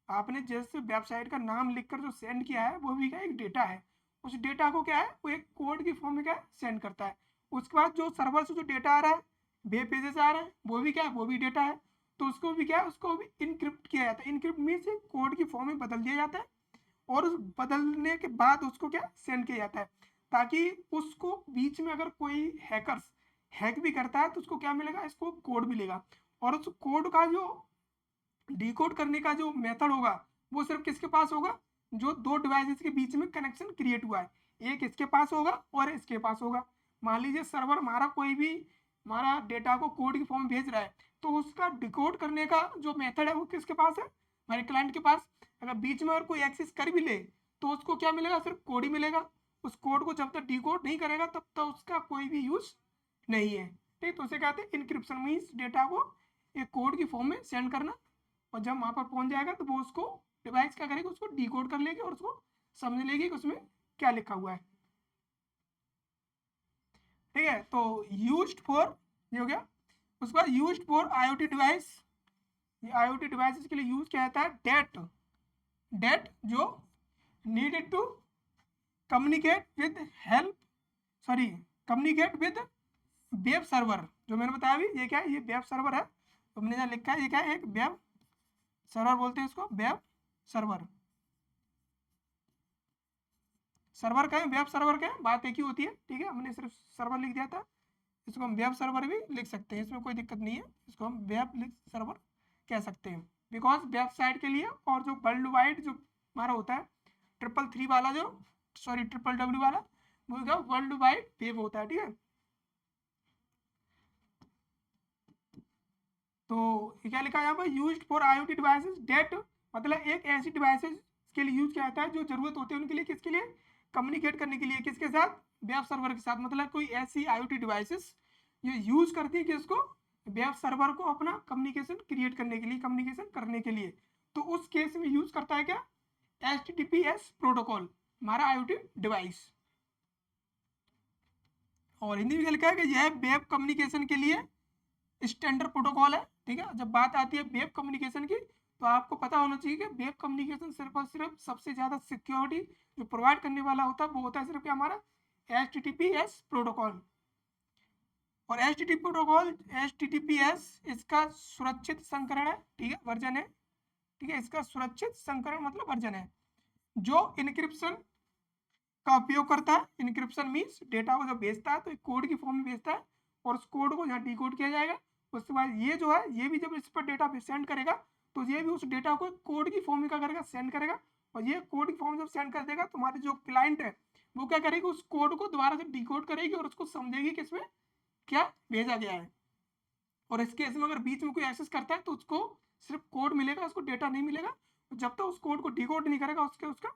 आपने जैसे वेबसाइट का नाम लिखकर जो सेंड किया है वो भी क्या एक डेटा है। उस डेटा को क्या है, वो एक कोड की फॉर्म में क्या सेंड करता है। उसके बाद जो सर्वर से जो डेटा आ रहा है, वेब पेजेस आ रहे हैं, वो भी क्या है, वो भी डेटा है। तो उसको भी क्या है, उसको भी इनक्रिप्ट किया जाता है। इनक्रिप्ट मीन्स कोड की फॉर्म में बदल दिया जाता है, और उस बदलने के बाद उसको क्या सेंड किया जाता है, ताकि उसको बीच में अगर कोई हैकर्स हैक भी करता है तो उसको क्या मिलेगा, इसको कोड मिलेगा। और उस कोड का जो डिकोड करने का जो मेथड होगा वो सिर्फ किसके पास होगा, जो दो डिवाइसेस के बीच में कनेक्शन क्रिएट हुआ है, एक इसके पास होगा और इसके पास होगा। मान लीजिए सर्वर हमारा कोई भी हमारा डेटा को कोड की फॉर्म भेज रहा है, तो उसका डिकोड करने का जो मेथड है वो किसके पास है, हमारे क्लाइंट के पास। अगर बीच में अगर कोई एक्सेस कर भी ले तो उसको क्या मिलेगा, सिर्फ कोड ही मिलेगा। उस कोड को जब तक डिकोड नहीं करेगा तब तक उसका कोई भी यूज नहीं है, ठीक। तो उसे कहते हैं इनक्रिप्शन, मीन्स डेटा को एक कोड की फॉर्म में सेंड करना, और जब वहां पर पहुंच जाएगा तो वो उसको डिवाइस क्या करेगी, उसको डिकोड कर लेगी और उसको समझ लेगी कि उसमें क्या लिखा हुआ है, ठीक है। तो यूज्ड फॉर, ये हो गया। उसके बाद यूज्ड फॉर IoT डिवाइस, ये IoT डिवाइसेस के लिए यूज किया जाता है डेट जो needed to communicate with help, sorry, communicate with web server. जो मैंने बताया अभी, ये क्या है, ये वेब सर्वर है, तो मैंने यहाँ लिखा है, ये क्या है, एक वेब सर्वर बोलते हैं इसको, वेब सर्वर। सर्वर का है, वेब सर्वर का है, बात एक ही होती है, ठीक है। हमने सिर्फ सर्वर लिख दिया था, इसको हम वेब सर्वर भी लिख सकते हैं, इसमें कोई दिक्कत नहीं है, इसको हम वेब सर्वर कह सकते हैं। बिकॉज वेबसाइट के लिए, और जो वर्ल्ड वाइड जो हमारा होता है 333 वाला जो, सॉरी www वाला, वो क्या वर्ल्ड वाइड वेब होता है, ठीक है। तो ये क्या लिखा है यहाँ पर, used for IoT devices that, मतलब एक ऐसी डिवाइसेस के लिए यूज किया जाता है जो जरूरत होती है उनके लिए, किसके लिए, कम्युनिकेट करने के लिए, किसके साथ, वेब सर्वर के साथ। मतलब कोई ऐसी IoT डिवाइसेस ये यूज करती है किसको, वेब सर्वर को अपना कम्युनिकेशन क्रिएट करने के लिए, कम्युनिकेशन करने के लिए। तो उस केस में यूज करता है क्या, HTTPS प्रोटोकॉल, हमारा IoT डिवाइस। और हिंदी में लिखा है कि यह वेब कम्युनिकेशन के लिए स्टैंडर्ड प्रोटोकॉल है। ठीक है, जब बात आती है वेब कम्युनिकेशन की तो आपको पता होना चाहिए कि वेब कम्युनिकेशन सिर्फ और सिर्फ सबसे ज़्यादा सिक्योरिटी जो प्रोवाइड करने वाला होता है वो होता है सिर्फ क्या हमारा HTTPS प्रोटोकॉल। और HTTPS इसका सुरक्षित संस्करण है। ठीक है, वर्जन है। ठीक है, इसका सुरक्षित संस्करण मतलब वर्जन है जो इनक्रिप्शन का उपयोग करता है। इनक्रिप्शन मीन्स डेटा को जब भेजता है तो एक कोड की फॉर्म में भेजता है और उस कोड को यहाँ डिकोड किया जाएगा। उसके बाद ये जो है ये भी जब इस पर डेटा सेंड करेगा तो ये भी उस डेटा को कोड की फॉर्म में क्या करेगा, सेंड करेगा। और ये कोड की फॉर्म जब सेंड कर देगा तुम्हारी जो क्लाइंट है वो क्या करेगी, उस कोड को दोबारा से डिकोड करेगी और उसको समझेगी कि इसमें क्या भेजा गया है। और इस केस में अगर बीच में कोई एक्सेस करता है तो उसको सिर्फ कोड मिलेगा, उसको डेटा नहीं मिलेगा। जब तक उस कोड को डिकोड नहीं करेगा उसका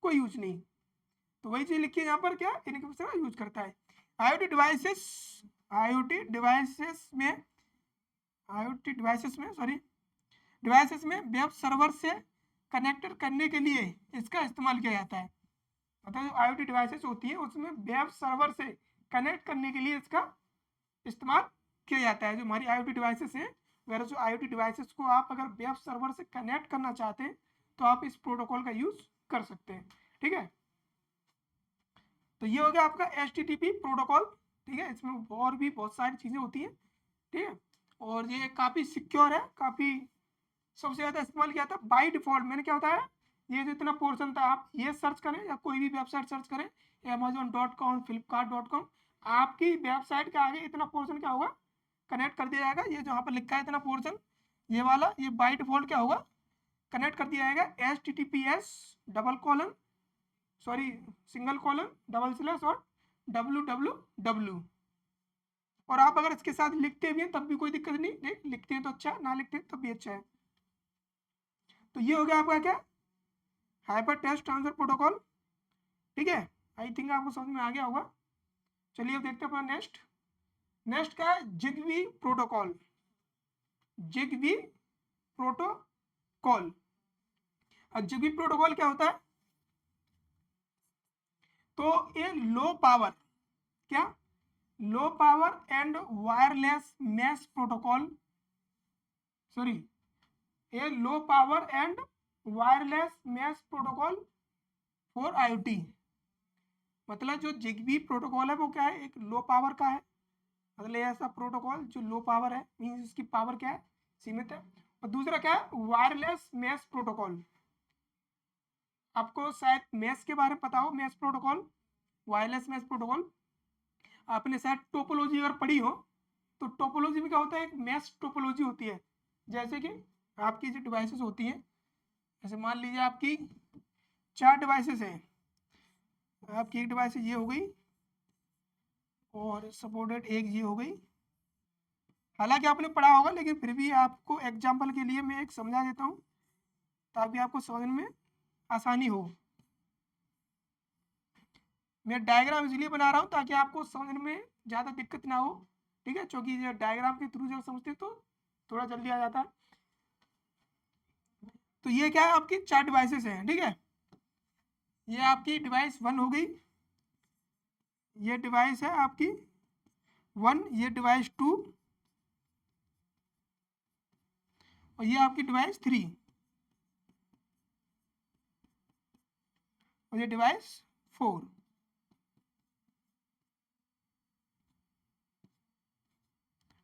कोई यूज नहीं। तो वही चीज लिखी है यहाँ पर, क्या इनक्रिप्शन का यूज करता है। IoT डिवाइसेस में वेब सर्वर से कनेक्ट करने के लिए इसका इस्तेमाल किया जाता है। मतलब जो IoT डिवाइसेस होती है उसमें वेब सर्वर से कनेक्ट करने के लिए इसका इस्तेमाल किया जाता है। जो हमारी IoT डिवाइसेस है, अगर जो IoT डिवाइसेस को आप अगर वेब सर्वर से कनेक्ट करना चाहते हैं तो आप इस प्रोटोकॉल का यूज कर सकते हैं। ठीक है, तो ये हो गया आपका HTTP प्रोटोकॉल। ठीक है, इसमें और भी बहुत सारी चीज़ें होती हैं। ठीक है, और ये काफ़ी सिक्योर है, काफ़ी सबसे ज़्यादा इस्तेमाल किया था बाय डिफॉल्ट। मैंने क्या होता है, ये जो इतना पोर्शन था आप ये सर्च करें या कोई भी वेबसाइट सर्च करें Amazon.com Flipkart.com, आपकी वेबसाइट के आगे इतना पोर्शन क्या होगा, कनेक्ट कर दिया जाएगा। ये जो यहाँ पर लिखा है इतना पोर्शन, ये वाला, ये बाय डिफॉल्ट क्या होगा, कनेक्ट कर दिया जाएगा HTTPS सिंगल कॉलन / और www। और आप अगर इसके साथ लिखते भी हैं तब भी कोई दिक्कत नहीं, लिखते हैं तो अच्छा, ना लिखते हैं तब भी अच्छा है। तो ये हो गया आपका क्या, हाइपर टेक्स्ट ट्रांसफर प्रोटोकॉल। ठीक है, आई थिंक आपको समझ में आ गया होगा। चलिए अब देखते हैं अपना नेक्स्ट क्या है, जिगबी प्रोटोकॉल। जिगबी प्रोटोकॉल, और जिगबी प्रोटोकॉल क्या होता है, तो ये low power and wireless mesh protocol, a low power and wireless mesh protocol for IoT। मतलब जो जिगबी प्रोटोकॉल है वो क्या है, एक लो पावर का है। मतलब ऐसा प्रोटोकॉल जो लो पावर है, मीन्स उसकी पावर क्या है, सीमित है। और दूसरा क्या है, वायरलेस मैश प्रोटोकॉल। आपको शायद मैश के बारे में पता हो, mesh protocol, wireless mesh protocol. आपने शायद टोपोलॉजी अगर पढ़ी हो तो टोपोलॉजी में क्या होता है, एक मैश टोपोलॉजी होती है। जैसे कि आपकी जो डिवाइसेस होती हैं, जैसे मान लीजिए आपकी 4 डिवाइसेस हैं, आपकी एक डिवाइस ये हो गई और सपोर्टेड एक ये हो गई। हालांकि आपने पढ़ा होगा लेकिन फिर भी आपको एग्जाम्पल के लिए मैं एक समझा देता हूँ ताकि आपको समझने में आसानी हो। मैं डायग्राम इसलिए बना रहा हूँ ताकि आपको समझने में ज़्यादा दिक्कत ना हो। ठीक है, क्योंकि ये डायग्राम के थ्रू जब समझते तो थोड़ा जल्दी आ जाता है। तो ये क्या है, आपकी 4 डिवाइसेस हैं। ठीक है, ये आपकी डिवाइस 1 हो गई, ये डिवाइस है आपकी 1, ये डिवाइस 2 और ये आपकी डिवाइस 3 और ये डिवाइस 4।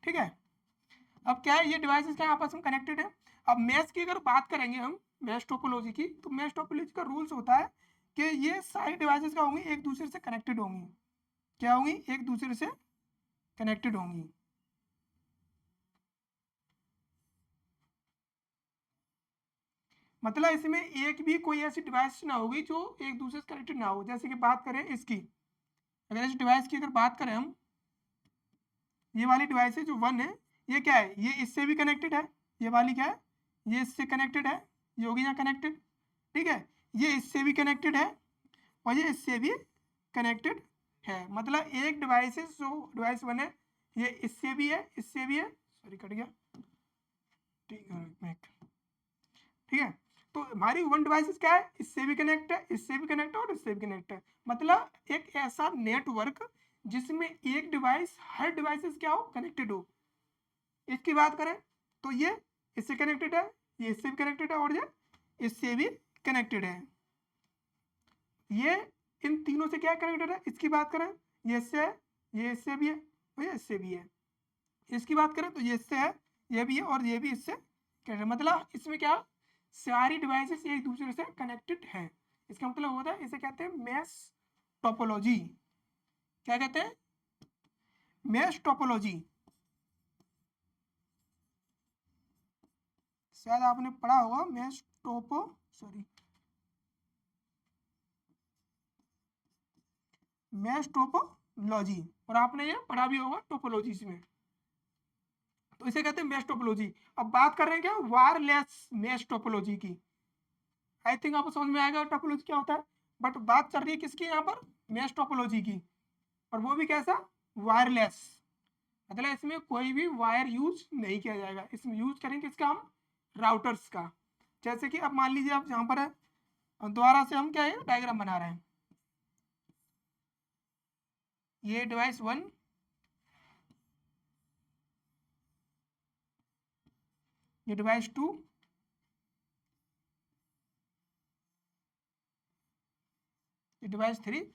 ठीक है, अब क्या है, ये डिवाइसेस क्या आपस में कनेक्टेड है। अब मैश की अगर बात करेंगे हम, मैश टोपोलॉजी की, तो मैश टोपोलॉजी का रूल्स होता है कि ये सारी डिवाइसेस क्या होंगी, एक दूसरे से कनेक्टेड होंगी। क्या होंगी, एक दूसरे से कनेक्टेड होंगी। मतलब इसमें एक भी कोई ऐसी डिवाइस ना होगी जो एक दूसरे से कनेक्टेड ना हो। जैसे कि बात करें इसकी, अगर इस डिवाइस की अगर बात करें हम, ये वाली डिवाइस है जो 1 है, ये क्या है, ये इससे भी कनेक्टेड है। ये वाली क्या है, ये इससे कनेक्टेड है, ये होगी यहाँ कनेक्टेड। ठीक है, ये इससे भी कनेक्टेड है और ये इससे भी कनेक्टेड है। मतलब एक डिवाइस है जो डिवाइस 1 है, ये इससे भी है, इससे भी है, सॉरी कट गया। ठीक है, तो हमारी 1 डिवाइस क्या है, इससे भी कनेक्ट है, इससे भी कनेक्ट है और इससे भी कनेक्ट है। मतलब एक ऐसा नेटवर्क जिसमें एक डिवाइस हर डिवाइसेस क्या हो, कनेक्टेड हो। इसकी बात करें तो ये इससे कनेक्टेड है, ये इससे भी कनेक्टेड है, और ये इससे भी कनेक्टेड है। ये इन तीनों से क्या कनेक्टेड है, इसकी बात करें ये इससे है, ये इससे भी है, और ये इससे भी है। इसकी बात करें तो ये इससे है, ये भी है, और ये भी इससे कनेक्टेड है। मतलब इसमें क्या, सारी डिवाइसेस एक दूसरे से कनेक्टेड है। इसका मतलब होता है, इसे कहते हैं मैश टोपोलॉजी। क्या कहते हैं, मैश टोपोलॉजी। शायद आपने पढ़ा होगा मैश मैश टोपोलॉजी, और आपने ये पढ़ा भी होगा टोपोलॉजी में। तो इसे कहते हैं मैश टोपोलॉजी। अब बात कर रहे हैं क्या, वायरलेस मैश टोपोलॉजी की। आई थिंक आपको समझ में आएगा टोपोलॉजी क्या होता है, बट बात चल रही है किसकी यहाँ पर, मैश टोपोलॉजी की। और वो भी कैसा, वायरलेस। मतलब इसमें कोई भी वायर यूज नहीं किया जाएगा, इसमें यूज करेंगे किसका, हम राउटर्स का। जैसे कि अब मान लीजिए आप यहाँ पर है, दोबारा से हम क्या है डायग्राम बना रहे हैं। ये डिवाइस 1, ये डिवाइस 2, ये डिवाइस 3,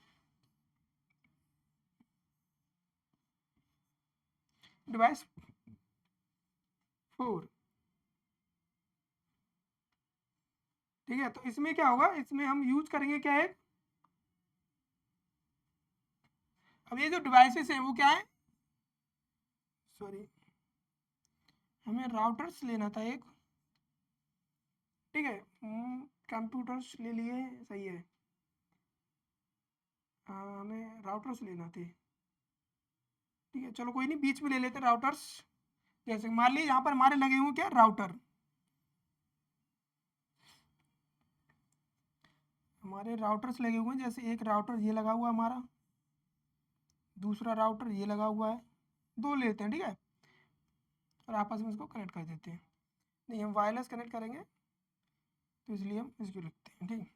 डिवाइस 4। ठीक है, तो इसमें क्या होगा, इसमें हम यूज करेंगे क्या है, अब ये जो डिवाइसेस हैं वो क्या है, सॉरी हमें राउटर्स लेना था एक। ठीक है, कंप्यूटर्स ले लिए, सही है। हमें राउटर्स लेना थे। ठीक है, चलो कोई नहीं, बीच में ले लेते राउटर्स। जैसे मान लीजिए यहाँ पर हमारे लगे हुए क्या, राउटर। हमारे राउटर्स लगे हुए हैं, जैसे एक राउटर ये लगा हुआ है हमारा, दूसरा राउटर ये लगा हुआ है, दो लेते हैं। ठीक है, और आपस में इसको कनेक्ट कर देते हैं। नहीं, हम वायरलेस कनेक्ट करेंगे तो इसलिए हम इसको लिखते हैं। ठीक,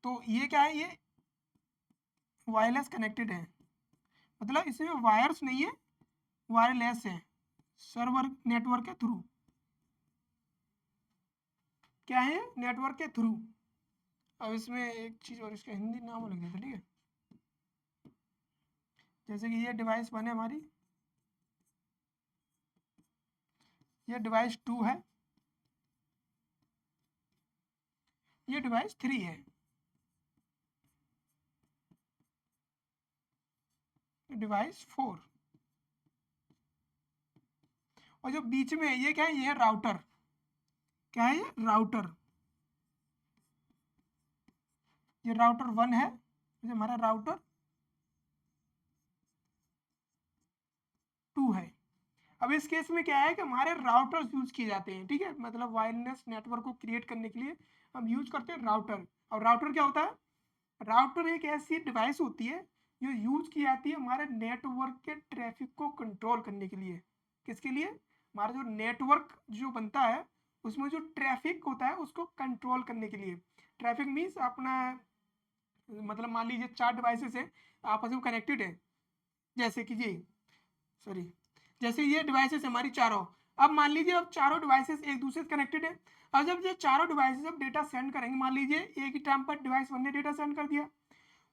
तो ये क्या है, ये वायरलेस कनेक्टेड है, मतलब इसमें वायर्स नहीं है, वायरलेस है, सर्वर नेटवर्क के थ्रू। क्या है, नेटवर्क के थ्रू। अब इसमें एक चीज़ और, इसका हिंदी नाम लिख देते। ठीक है, जैसे कि ये डिवाइस 1 है हमारी, ये डिवाइस 2 है, ये डिवाइस 3 है, डिवाइस 4, और जो बीच में है ये क्या है, ये है राउटर। क्या है, ये राउटर। ये राउटर 1 है, ये हमारा राउटर 2 है। अब इस केस में क्या है कि हमारे राउटर्स यूज किए जाते हैं। ठीक है, मतलब वायरलेस नेटवर्क को क्रिएट करने के लिए हम यूज करते हैं राउटर। और राउटर क्या होता है, राउटर एक ऐसी डिवाइस होती है जो यूज की जाती है हमारे नेटवर्क के ट्रैफिक को कंट्रोल करने के लिए। किसके लिए, हमारा जो नेटवर्क जो बनता है उसमें जो ट्रैफिक होता है उसको कंट्रोल करने के लिए। ट्रैफिक मीन्स अपना, मतलब मान लीजिए 4 डिवाइसेस हैं आपस में कनेक्टेड है, जैसे कि ये, सॉरी, जैसे ये डिवाइसेस हमारी चारों। अब मान लीजिए अब चारों डिवाइसेस एक दूसरे से कनेक्टेड है। अब जब ये चारों डिवाइसेस अब डेटा सेंड करेंगे, मान लीजिए एक ही टाइम पर डिवाइस 1 ने डेटा सेंड कर दिया,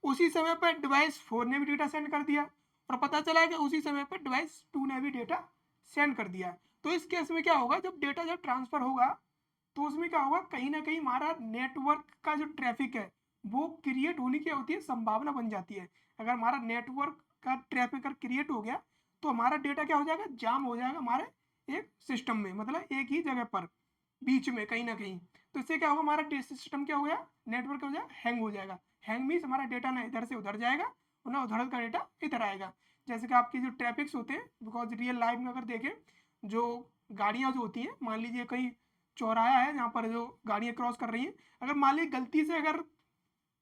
उसी समय पर डिवाइस 4 ने भी डेटा सेंड कर दिया, और पता चला कि उसी समय पर डिवाइस 2 ने भी डेटा सेंड कर दिया। तो इस केस में क्या होगा, जब डेटा जब ट्रांसफर होगा तो उसमें क्या होगा, कहीं ना कहीं हमारा नेटवर्क का जो ट्रैफिक है वो क्रिएट होने की होती है, संभावना बन जाती है। अगर हमारा नेटवर्क का ट्रैफिक अगर क्रिएट हो गया तो हमारा डेटा क्या हो जाएगा, जाम हो जाएगा हमारे एक सिस्टम में, मतलब एक ही जगह पर बीच में कहीं ना कहीं। तो इससे क्या होगा, हमारा सिस्टम क्या हो गया, नेटवर्क हो जाएगा, हैंग हो जाएगा। हैंग मीन्स हमारा डेटा ना इधर से उधर जाएगा और ना उधर का डेटा इधर आएगा। जैसे कि आपके जो ट्रैफिक्स होते हैं, बिकॉज रियल लाइफ में अगर देखें, जो गाड़ियाँ जो होती हैं, मान लीजिए कहीं चौराहा है जहाँ पर जो गाड़ियाँ क्रॉस कर रही हैं, अगर मान लीजिए गलती से अगर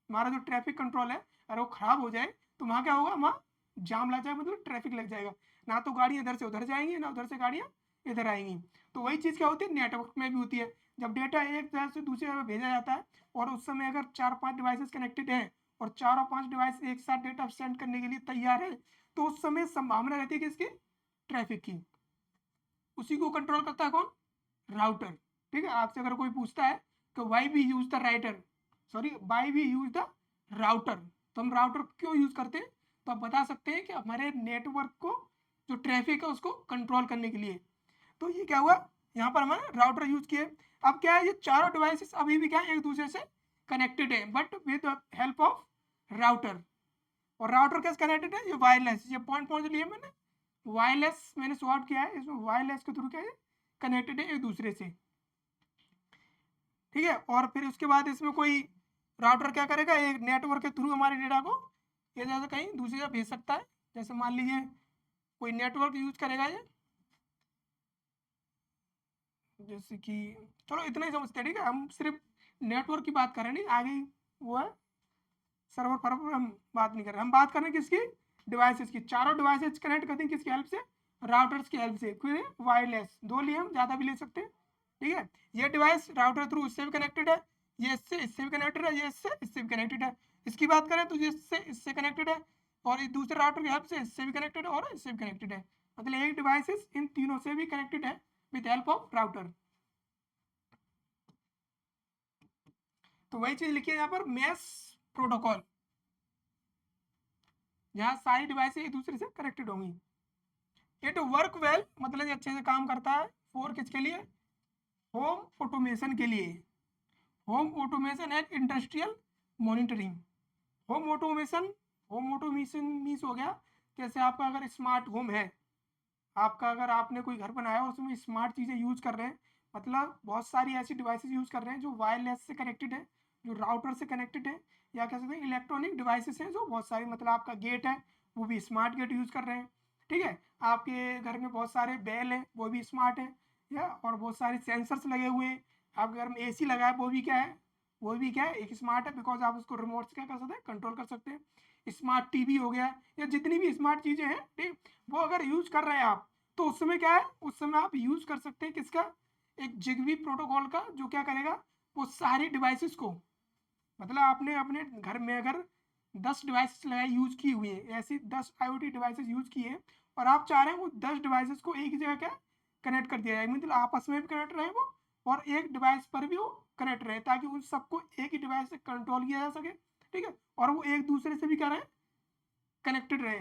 हमारा जो ट्रैफिक कंट्रोल है अगर वो खराब हो जाए तो वहाँ क्या होगा, वहाँ जाम लग जाएगा, मतलब ट्रैफिक लग जाएगा। ना तो गाड़ियाँ इधर से उधर जाएंगी, ना उधर से गाड़ियाँ इधर आएंगी। तो वही चीज़ क्या होती है, नेटवर्क में भी होती है। जब डेटा एक जगह से दूसरी जगह भेजा जाता है और उस समय अगर 4-5 डिवाइसेस कनेक्टेड हैं और 4 और 5 डिवाइस एक साथ डेटा सेंड करने के लिए तैयार है, तो उस समय संभावना रहती है कि इसकी ट्रैफिक की। उसी को कंट्रोल करता है कौन? राउटर। ठीक है, आपसे अगर कोई पूछता है कि why we use the writer, sorry why we use the router, तो हम राउटर क्यों यूज करते हैं, तो आप बता सकते हैं कि हमारे नेटवर्क को जो ट्रैफिक है उसको कंट्रोल करने के लिए। तो ये क्या हुआ, यहाँ पर हमारे राउटर यूज किए। अब क्या है, ये चारों डिवाइसेस अभी भी क्या है, एक दूसरे से कनेक्टेड है, but with help of router. और राउटर कैसे कनेक्टेड है, ये वायरलेस, ये पॉइंट पॉइंट लिए मैंने वायरलेस मैंने सॉर्ट किया है, इसमें वायरलेस के थ्रू क्या है कनेक्टेड है एक दूसरे से। ठीक है, और फिर उसके बाद इसमें कोई राउटर क्या करेगा, एक नेटवर्क के थ्रू हमारे डेटा को ये जैसे कहीं दूसरी जगह भेज सकता है। जैसे मान लीजिए कोई नेटवर्क यूज करेगा ये, जैसे कि चलो इतना ही समझते हैं। ठीक है, हम सिर्फ नेटवर्क की बात कर रहे हैं, नहीं आगे वो है सर्वर पर हम बात नहीं कर रहे, हम बात कर रहे हैं किसकी, डिवाइसेस की। चारों डिवाइसेस कनेक्ट करते हैं किसकी हेल्प से, राउटर्स की हेल्प से। फिर वायरलेस, दो लिए हम, ज़्यादा भी ले सकते हैं। ठीक है, ये डिवाइस राउटर थ्रू इससे भी कनेक्टेड है, ये इससे भी कनेक्टेड है, ये इससे भी कनेक्टेड है। इसकी बात करें तो ये इससे कनेक्टेड है, और इस दूसरे राउटर की हेल्प से इससे भी कनेक्टेड है और इससे भी कनेक्टेड है। मतलब एक डिवाइसेस इन तीनों से भी कनेक्टेड है विद हेल्प ऑफ राउटर। तो वही चीज लिखिए यहाँ पर, मैश प्रोटोकॉल, जहाँ सारी डिवाइस एक दूसरे से कनेक्टेड होंगी। इट वर्क वेल, मतलब ये अच्छे से काम करता है फॉर किसके लिए, होम ऑटोमेशन के लिए, home automation and industrial monitoring. Home automation, home automation means हो गया, जैसे आपका अगर स्मार्ट होम है, आपका अगर आपने कोई घर बनाया और उसमें स्मार्ट चीज़ें यूज़ कर रहे हैं, मतलब बहुत सारी ऐसी डिवाइसेस यूज़ कर रहे हैं जो वायरलेस से कनेक्टेड है, जो राउटर से कनेक्टेड है, या कह सकते हैं इलेक्ट्रॉनिक डिवाइसेस हैं जो बहुत सारी, मतलब आपका गेट है वो भी स्मार्ट गेट यूज़ कर रहे हैं। ठीक है, आपके घर में बहुत सारे बेल हैं वो भी स्मार्ट है, या और बहुत सारे सेंसर्स लगे हुए हैं। आपके घर में AC लगा है वो भी क्या है, वो भी क्या है एक स्मार्ट है, बिकॉज आप उसको रिमोट से क्या कर सकते हैं, कंट्रोल कर सकते हैं। स्मार्ट TV हो गया, या जितनी भी स्मार्ट चीज़ें हैं, ठीक, वो अगर यूज़ कर रहे हैं आप, तो उस समय क्या है, उस समय आप यूज कर सकते हैं किसका, एक जिगबी प्रोटोकॉल का, जो क्या करेगा, वो सारी डिवाइसेस को, मतलब आपने अपने घर में अगर 10 डिवाइसेस लगाई यूज की हुई है, ऐसी 10 IoT डिवाइसेस यूज की है, और आप चाह रहे हैं वो 10 डिवाइसेस को एक ही जगह क्या कनेक्ट कर दिया जाए, मतलब आपस में भी कनेक्ट रहे वो, और एक डिवाइस पर भी वो कनेक्ट रहे, ताकि उन सबको एक ही डिवाइस से कंट्रोल किया जा सके। ठीक है, और वो एक दूसरे से भी क्या रहे, कनेक्टेड रहे।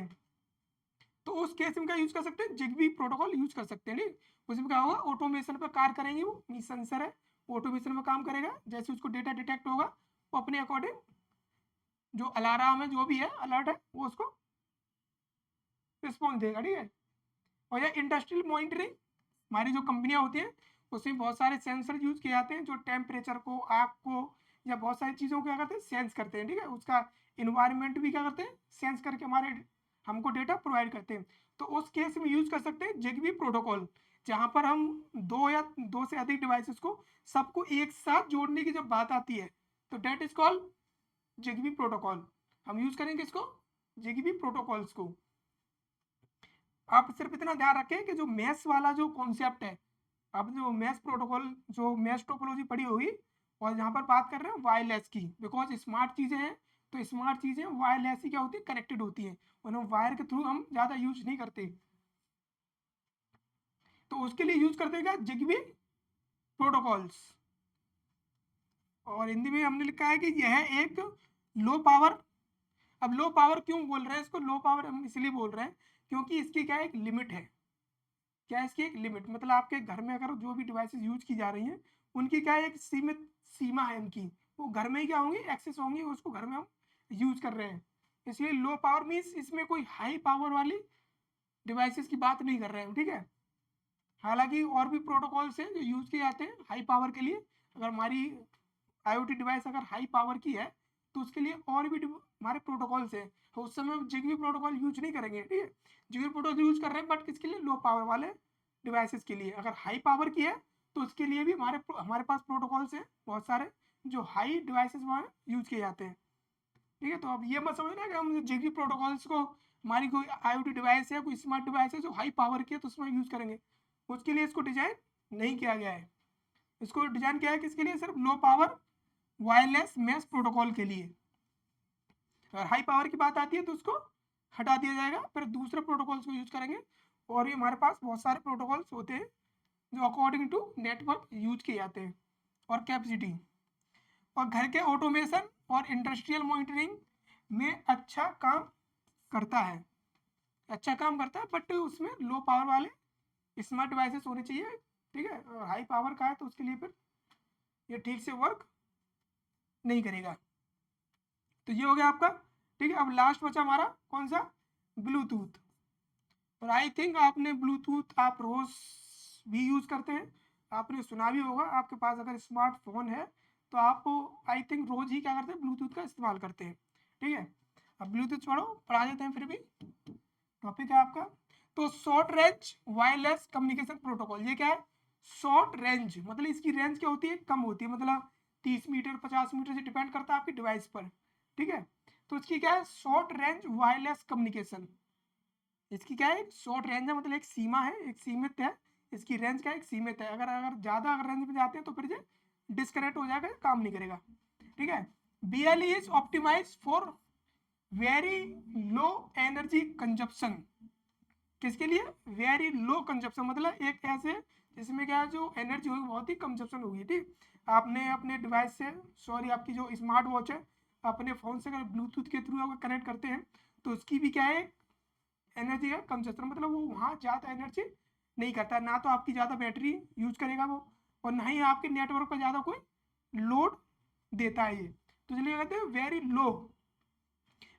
तो उस केस में क्या यूज कर सकते हैं, जिगबी प्रोटोकॉल यूज कर सकते हैं। नहीं, उसमें क्या होगा, ऑटोमेशन पर कार्य करेंगे, वो सेंसर है, ऑटोमेशन में काम करेगा, जैसे उसको डेटा डिटेक्ट होगा वो अपने अकॉर्डिंग जो अलार्म है, जो भी है अलर्ट है, वो उसको रिस्पॉन्स देगा। ठीक है, और यह इंडस्ट्रियल मॉनिटरिंग, हमारी जो कंपनियां होती हैं उसमें बहुत सारे सेंसर यूज किए जाते हैं, जो टेम्परेचर को, आग को, या बहुत सारी चीज़ों को क्या करते हैं, सेंस करते हैं। ठीक है, उसका इन्वायरमेंट भी क्या करते हैं, सेंस करके हमारे हमको डेटा प्रोवाइड करते हैं। तो उस केस में यूज कर सकते हैं जिगबी प्रोटोकॉल, जहाँ पर हम दो या दो से अधिक डिवाइसेस को सबको एक साथ जोड़ने की जब बात आती है, तो that is called Zigbee protocol. हम यूज करेंगे इसको, जिगबी प्रोटोकॉल्स को। आप सिर्फ इतना ध्यान रखें कि जो मैश वाला जो कॉन्सेप्ट है, अब जो मैश प्रोटोकॉल, जो मैश टोपोलॉजी पढ़ी होगी, और यहाँ पर बात कर रहे हैं वायरलेस की, बिकॉज स्मार्ट चीज़ें हैं, तो स्मार्ट चीज़ें वायरलेस ही क्या होती है, कनेक्टेड होती है, उन्हें वायर के थ्रू हम ज़्यादा यूज नहीं करते। तो उसके लिए यूज करते हैं जिगबी प्रोटोकॉल्स। और हिंदी में हमने लिखा है कि यह एक लो पावर, अब लो पावर क्यों बोल रहे हैं इसको, लो पावर हम इसलिए बोल रहे हैं क्योंकि इसकी क्या एक लिमिट है। क्या है इसकी एक लिमिट, मतलब आपके घर में अगर जो भी डिवाइसेस यूज की जा रही हैं, उनकी क्या एक सीमित सीमा है उनकी, वो घर में ही क्या होंगी, एक्सेस होंगी, उसको घर में हम यूज कर रहे हैं। इसलिए लो पावर मीन्स इसमें कोई हाई पावर वाली डिवाइसेस की बात नहीं कर रहे हैं। ठीक है, हालांकि और भी प्रोटोकॉल्स हैं जो यूज किए जाते हैं हाई पावर के लिए। अगर हमारी IoT डिवाइस अगर हाई पावर की है, तो उसके लिए और भी हमारे प्रोटोकॉल्स हैं, तो उस समय हम जिगबी प्रोटोकॉल यूज नहीं करेंगे। ठीक है, जिगबी प्रोटोकॉल यूज कर रहे हैं, बट किसके लिए, लो पावर वाले डिवाइसेस के लिए। अगर हाई पावर की है तो उसके लिए भी हमारे हमारे पास प्रोटोकॉल्स हैं बहुत सारे, जो हाई डिवाइसेस वहाँ यूज किए जाते हैं। ठीक है, तो अब ये मत समझना कि हम जिगबी प्रोटोकॉल्स को, हमारी कोई IoT डिवाइस है, कोई स्मार्ट डिवाइस है जो हाई पावर की है, तो उसमें यूज करेंगे, उसके लिए इसको डिजाइन नहीं किया गया है। इसको डिजाइन किया है किसके लिए, सिर्फ low power wireless mesh protocol के लिए। और हाई पावर की बात आती है तो उसको हटा दिया जाएगा, फिर दूसरे प्रोटोकॉल्स को यूज करेंगे। और ये हमारे पास बहुत सारे प्रोटोकॉल्स होते हैं जो अकॉर्डिंग टू नेटवर्क यूज किए जाते हैं। और कैपेसिटी, और घर के ऑटोमेशन और इंडस्ट्रियल मॉनिटरिंग में अच्छा काम करता है, अच्छा काम करता है, बट उसमें लो पावर वाले स्मार्ट डिवाइसेस होने चाहिए, ठीक है। और हाई पावर का है तो उसके लिए फिर ये ठीक से वर्क नहीं करेगा। तो ये हो गया आपका, ठीक है। अब लास्ट बचा हमारा कौन सा, ब्लूटूथ। और आई थिंक आपने ब्लूटूथ आप रोज भी यूज करते हैं, आपने सुना भी होगा, आपके पास अगर स्मार्टफोन है तो आप आई थिंक रोज ही क्या करते हैं, ब्लूटूथ का इस्तेमाल करते हैं, ठीक है। अब ब्लूटूथ छोड़ो, पढ़ा देते हैं फिर भी, टॉपिक है आपका। तो short range wireless communication protocol, ये क्या है, शॉर्ट रेंज मतलब इसकी रेंज क्या होती है, कम होती है, मतलब 30 मीटर 50 मीटर से डिपेंड करता है आपकी डिवाइस पर, ठीक है। तो इसकी क्या है, शॉर्ट रेंज वायरलेस कम्युनिकेशन। इसकी क्या है, शॉर्ट रेंज है, मतलब एक सीमा है, एक सीमित है, इसकी रेंज क्या है, एक सीमित है। अगर अगर ज़्यादा अगर रेंज में जाते हैं तो फिर ये डिस्कनेक्ट हो जाएगा, काम नहीं करेगा, ठीक है। BLE is optimize for very low energy consumption. किसके लिए, वेरी लो कंजप्शन, मतलब एक ऐसे जिसमें क्या जो एनर्जी होगी बहुत ही कंजप्शन होगी, ठीक। आपने अपने डिवाइस से, सॉरी आपकी जो स्मार्ट वॉच है, अपने फ़ोन से अगर ब्लूटूथ के थ्रू अगर कनेक्ट करते हैं तो उसकी भी क्या है, एनर्जी का कंजप्शन, मतलब वो वहाँ ज़्यादा एनर्जी नहीं करता, ना तो आपकी ज़्यादा बैटरी यूज करेगा वो, और ना ही आपके नेटवर्क पर ज़्यादा कोई लोड देता है ये। तो इसलिए कहते हैं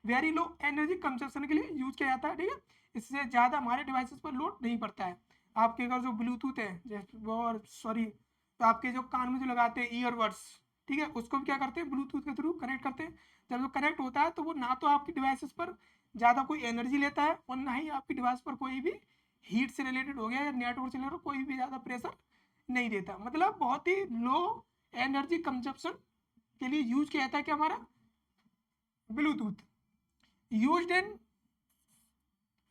वेरी लो एनर्जी कंजप्शन के लिए यूज किया जाता है, ठीक है। इससे ज़्यादा हमारे डिवाइसेस पर लोड नहीं पड़ता है। आपके अगर जो ब्लूटूथ है जैसे, और सॉरी, तो आपके जो कान में जो लगाते हैं ईयरबड्स, ठीक है, उसको भी क्या करते हैं, ब्लूटूथ के थ्रू कनेक्ट करते हैं। जब वो कनेक्ट होता है तो वो ना तो आपकी डिवाइसेस पर ज़्यादा कोई एनर्जी लेता है, और ना ही आपकी डिवाइस पर कोई भी हीट से रिलेटेड हो गया या नेटवर्क से रिलेटेड कोई भी ज़्यादा प्रेशर नहीं देता, मतलब बहुत ही लो एनर्जी कंजप्शन के लिए यूज किया जाता है क्या हमारा Bluetooth. Used in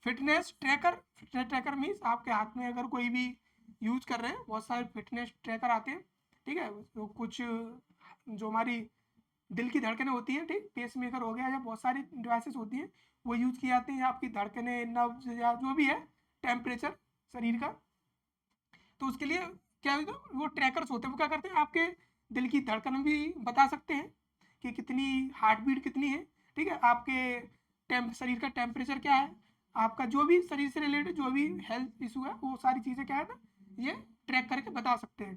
fitness tracker, fitness tracker means आपके हाथ में अगर कोई भी यूज कर रहे हैं, बहुत सारे फिटनेस ट्रैकर आते हैं, ठीक है। तो कुछ जो हमारी दिल की धड़कनें होती हैं, ठीक, पेस मेकर हो गया, या बहुत सारी डिवाइसेस होती हैं वो यूज की जाती हैं, आपकी धड़कनें, नब्ज या जो भी है टेम्परेचर शरीर का। तो उसके लिए क्या होता है, वो ट्रैकर्स होते हैं, वो क्या करते हैं, आपके दिल की धड़कन भी बता सकते हैं कि कितनी हार्ट बीट कितनी है, ठीक है। आपके शरीर का टेम्परेचर क्या है, आपका जो भी शरीर से रिलेटेड जो भी हेल्थ इशू है, वो सारी चीज़ें क्या है ना, ये ट्रैक करके बता सकते हैं,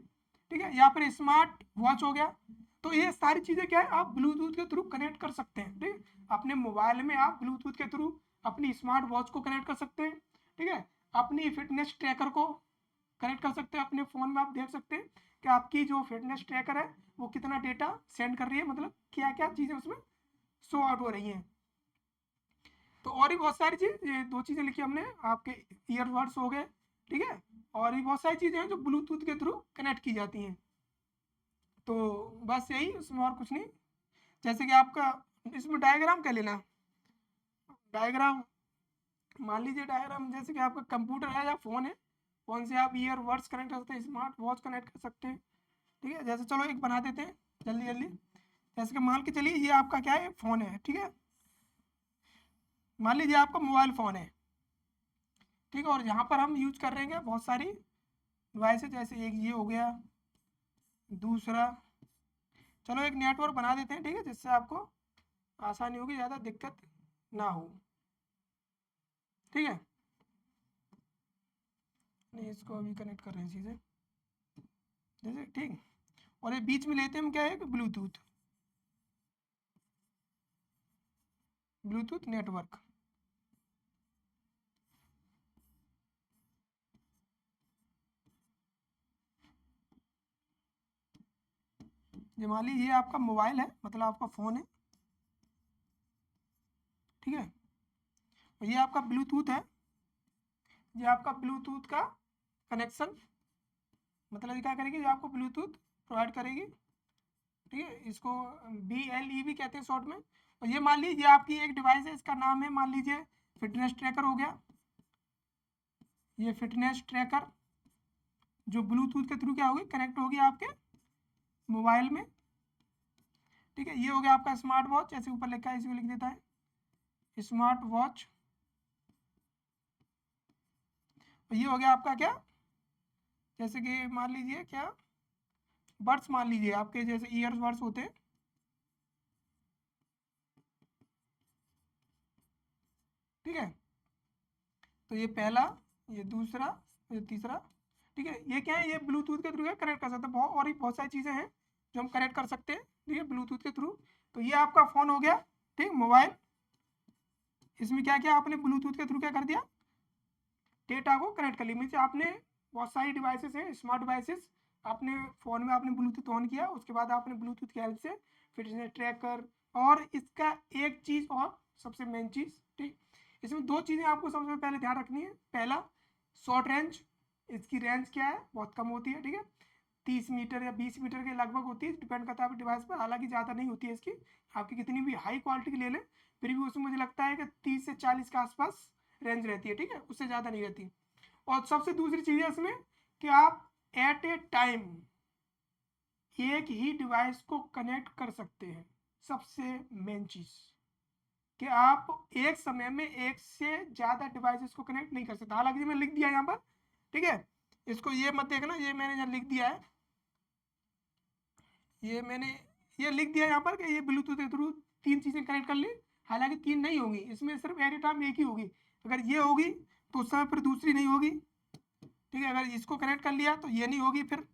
ठीक है। यहाँ पर स्मार्ट वॉच हो गया, तो ये सारी चीज़ें क्या है, आप ब्लूटूथ के थ्रू कनेक्ट कर सकते हैं, ठीक है। अपने मोबाइल में आप ब्लूटूथ के थ्रू अपनी स्मार्ट वॉच को कनेक्ट कर सकते हैं, ठीक है। अपनी फिटनेस ट्रैकर को कनेक्ट कर सकते हैं, अपने फ़ोन में आप देख सकते हैं कि आपकी जो फिटनेस ट्रैकर है वो कितना डेटा सेंड कर रही है, मतलब क्या क्या चीज़ें उसमें शो आउट हो रही हैं। तो और भी बहुत सारी चीज़, ये दो चीज़ें लिखी हमने, आपके ईयरबड्स हो गए, ठीक है। और भी बहुत सारी चीज़ें हैं जो ब्लूटूथ के थ्रू कनेक्ट की जाती हैं। तो बस यही, उसमें और कुछ नहीं। जैसे कि आपका इसमें डायग्राम क्या लेना, डायग्राम मान लीजिए, डायग्राम जैसे कि आपका कंप्यूटर है या फ़ोन है, फ़ोन से आप ईयरबड्स कनेक्ट कर सकते हैं, स्मार्ट वॉच कनेक्ट कर सकते हैं, ठीक है। जैसे चलो एक बना देते हैं जल्दी जल्दी। जैसे कि मान के चलिए ये आपका क्या है, फ़ोन है, ठीक है। मान लीजिए आपका मोबाइल फ़ोन है, ठीक है, और यहाँ पर हम यूज कर रहे हैं बहुत सारी डिवाइसेज, जैसे एक ये हो गया, दूसरा, चलो एक नेटवर्क बना देते हैं, ठीक है, जिससे आपको आसानी होगी, ज़्यादा दिक्कत ना हो, ठीक है। नहीं, इसको अभी कनेक्ट कर रहे हैं चीज़ें, जैसे, ठीक। और ये बीच में लेते हैं हम क्या है, ब्लूटूथ, ब्लूटूथ नेटवर्क। ये मान लीजिए ये आपका मोबाइल है, मतलब आपका फ़ोन है, ठीक है। और ये आपका ब्लूटूथ है, ये आपका ब्लूटूथ का कनेक्शन, मतलब ये क्या करेगी, ये आपको ब्लूटूथ प्रोवाइड करेगी, ठीक है। इसको BLE भी कहते हैं शॉर्ट में। और ये मान लीजिए आपकी एक डिवाइस है, इसका नाम है, मान लीजिए फिटनेस ट्रैकर हो गया, ये फिटनेस ट्रैकर जो ब्लूटूथ के थ्रू क्या होगी, कनेक्ट होगी आपके मोबाइल में, ठीक है। ये हो गया आपका स्मार्ट वॉच, जैसे ऊपर लिखा है इसी को लिख देता है, स्मार्ट वॉच, ये हो गया आपका क्या, जैसे कि मान लीजिए क्या, बड्स मान लीजिए आपके जैसे ईयर्स बड्स होते हैं, ठीक है। तो ये पहला, ये दूसरा, ये तीसरा, ठीक है। ये क्या है, ये ब्लूटूथ के थ्रू कनेक्ट कर सकते हैं, बहुत और भी बहुत सारी चीज़ें हैं जो हम कनेक्ट कर सकते हैं, ठीक है, ब्लूटूथ के थ्रू। तो ये आपका फ़ोन हो गया, ठीक, मोबाइल। इसमें क्या किया आपने, ब्लूटूथ के थ्रू क्या कर दिया, डेटा को कनेक्ट कर लिया। मीन्स आपने बहुत सारी डिवाइसेस हैं, स्मार्ट डिवाइसेस, आपने फ़ोन में आपने ब्लूटूथ ऑन किया, उसके बाद आपने ब्लूटूथ की हेल्प से फिटनेस ट्रैकर, और इसका एक चीज़ और सबसे मेन चीज़, ठीक, इसमें दो चीज़ें आपको सबसे पहले ध्यान रखनी है। पहला, शॉर्ट रेंज, इसकी रेंज क्या है, बहुत कम होती है, ठीक है, 30 मीटर या 20 मीटर के लगभग होती है, डिपेंड करता है आपके डिवाइस पर, हालांकि ज़्यादा नहीं होती है इसकी। आपकी कितनी भी हाई क्वालिटी की ले लें फिर भी उसमें मुझे लगता है कि 30 से 40 के आसपास रेंज रहती है, ठीक है, उससे ज़्यादा नहीं रहती। और सबसे दूसरी चीज़ है इसमें कि आप एट ए टाइम एक ही डिवाइस को कनेक्ट कर सकते हैं। सबसे मेन चीज़ कि आप एक समय में एक से ज़्यादा डिवाइसेस को कनेक्ट नहीं कर सकते। हालांकि मैं लिख दिया यहाँ पर, ठीक है, इसको ये मत देखना, ये मैंने यहाँ लिख दिया है, ये लिख दिया यहाँ पर कि ये ब्लूटूथ के थ्रू 3 चीज़ें कनेक्ट कर ली। हालांकि 3 नहीं होंगी, इसमें सिर्फ एट ए टाइम एक ही होगी। अगर ये होगी तो उस समय फिर दूसरी नहीं होगी, ठीक है। अगर इसको कनेक्ट कर लिया तो ये नहीं होगी, फिर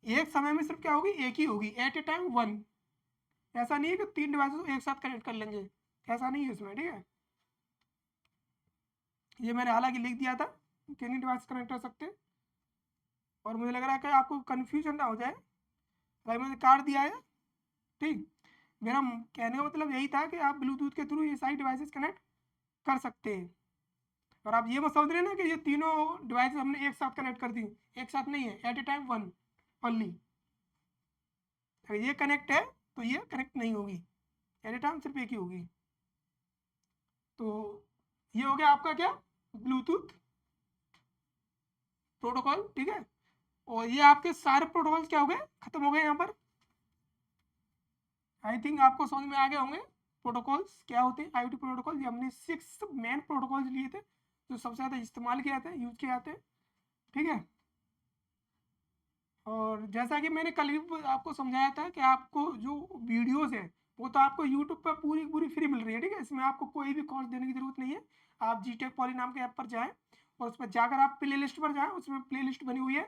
एक समय में सिर्फ क्या होगी, एक ही होगी, एट ए टाइम वन। ऐसा नहीं है कि 3 डिवाइसेस को एक साथ कनेक्ट कर लेंगे, ऐसा नहीं है इसमें, ठीक है। ये मैंने हालांकि लिख दिया था कितनी डिवाइस कनेक्ट कर सकते हैं, और मुझे लग रहा है कि आपको कन्फ्यूजन ना हो जाए, भाई मैंने काट दिया है, ठीक। मेरा कहने का मतलब यही था कि आप ब्लूटूथ के थ्रू ये सारी डिवाइसेस कनेक्ट कर सकते हैं। और आप ये मत समझ रहे ना कि ये तीनों डिवाइसेस हमने एक साथ कनेक्ट कर दी, एक साथ नहीं है, at a time one only. अगर ये कनेक्ट है तो ये कनेक्ट नहीं होगी, एट ए टाइम सिर्फ एक ही होगी। तो ये हो गया आपका क्या, ब्लूटूथ प्रोटोकॉल, ठीक है। और ये आपके सारे प्रोटोकॉल क्या हो गए, खत्म हो गए यहाँ पर। आई थिंक आपको समझ में आ गए होंगे प्रोटोकॉल्स क्या होते हैं, IoT प्रोटोकॉल। ये हमने 6 मेन प्रोटोकॉल्स लिए थे जो सबसे ज़्यादा इस्तेमाल किए जाते हैं, यूज किए जाते हैं, ठीक है। और जैसा कि मैंने कल भी आपको समझाया था कि आपको जो वीडियोस है वो तो आपको यूट्यूब पर पूरी पूरी फ्री मिल रही है, ठीक है, इसमें आपको कोई भी कॉस्ट देने की जरूरत नहीं है। आप जीटेक पॉली नाम के ऐप पर जाएं और उस पर जाकर आप प्ले लिस्ट पर जाएं, उसमें प्ले लिस्ट बनी हुई है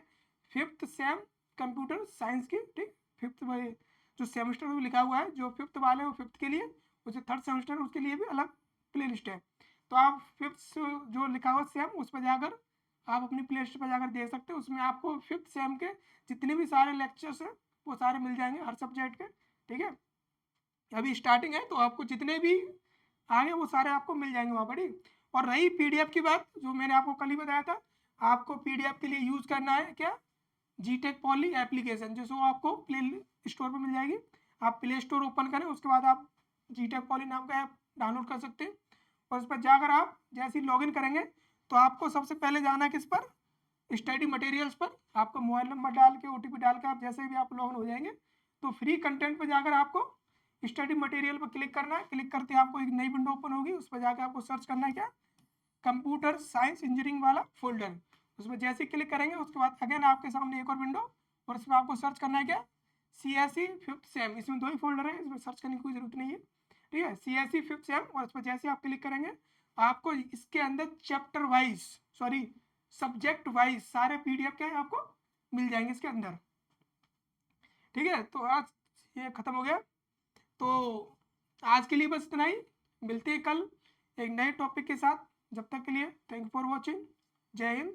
5th सेम कंप्यूटर साइंस की, ठीक। 5th जो सेमेस्टर में लिखा हुआ है, जो 5th वाले हैं वो 5th के लिए, जो 3rd सेमेस्टर उसके लिए भी अलग प्ले लिस्ट है। तो आप 5th जो लिखा हुआ सेम उस पर जाकर आप अपनी प्ले लिस्ट पर जाकर देख सकते हैं। उसमें आपको 5th सेम के जितने भी सारे लेक्चर्स हैं वो सारे मिल जाएंगे हर सब्जेक्ट के, ठीक है। अभी स्टार्टिंग है तो आपको जितने भी आगे वो सारे आपको मिल जाएंगे वहाँ पर, ठीक। और रही पीडीएफ की बात, जो मैंने आपको कल ही बताया था, आपको पीडीएफ के लिए यूज़ करना है क्या, जीटेक पॉली एप्लीकेशन, जिसको आपको प्ले स्टोर पर मिल जाएगी। आप प्ले स्टोर ओपन करें, उसके बाद आप जीटेक पॉली नाम का ऐप डाउनलोड कर सकते हैं। और उस पर जाकर आप जैसे ही लॉगिन करेंगे तो आपको सबसे पहले जाना है किस पर, स्टडी मटेरियल्स पर। आपका मोबाइल नंबर डाल के OTP डाल के आप जैसे भी आप लॉगिन हो जाएंगे तो फ्री कंटेंट पर जाकर आपको स्टडी मटेरियल पर क्लिक करना है। क्लिक करते ही आपको एक नई विंडो ओपन होगी, उस पर जाकर आपको सर्च करना है क्या, कंप्यूटर साइंस इंजीनियरिंग वाला फोल्डर। उसमें जैसे ही क्लिक करेंगे उसके बाद अगेन आपके सामने एक और विंडो, और इसमें आपको सर्च करना है क्या, CSE 5th सेम। इसमें 2 ही फोल्डर है, इसमें सर्च करने की कोई जरूरत नहीं है, ठीक है, CSE 5th सेम। और इस पर जैसे आप क्लिक करेंगे आपको इसके अंदर chapter wise, sorry subject wise सारे PDF क्या है आपको मिल जाएंगे इसके अंदर, ठीक है। तो आज ये खत्म हो गया, तो आज के लिए बस इतना ही। मिलते हैं कल एक नए टॉपिक के साथ, जब तक के लिए थैंक यू फॉर वॉचिंग। जय हिंद।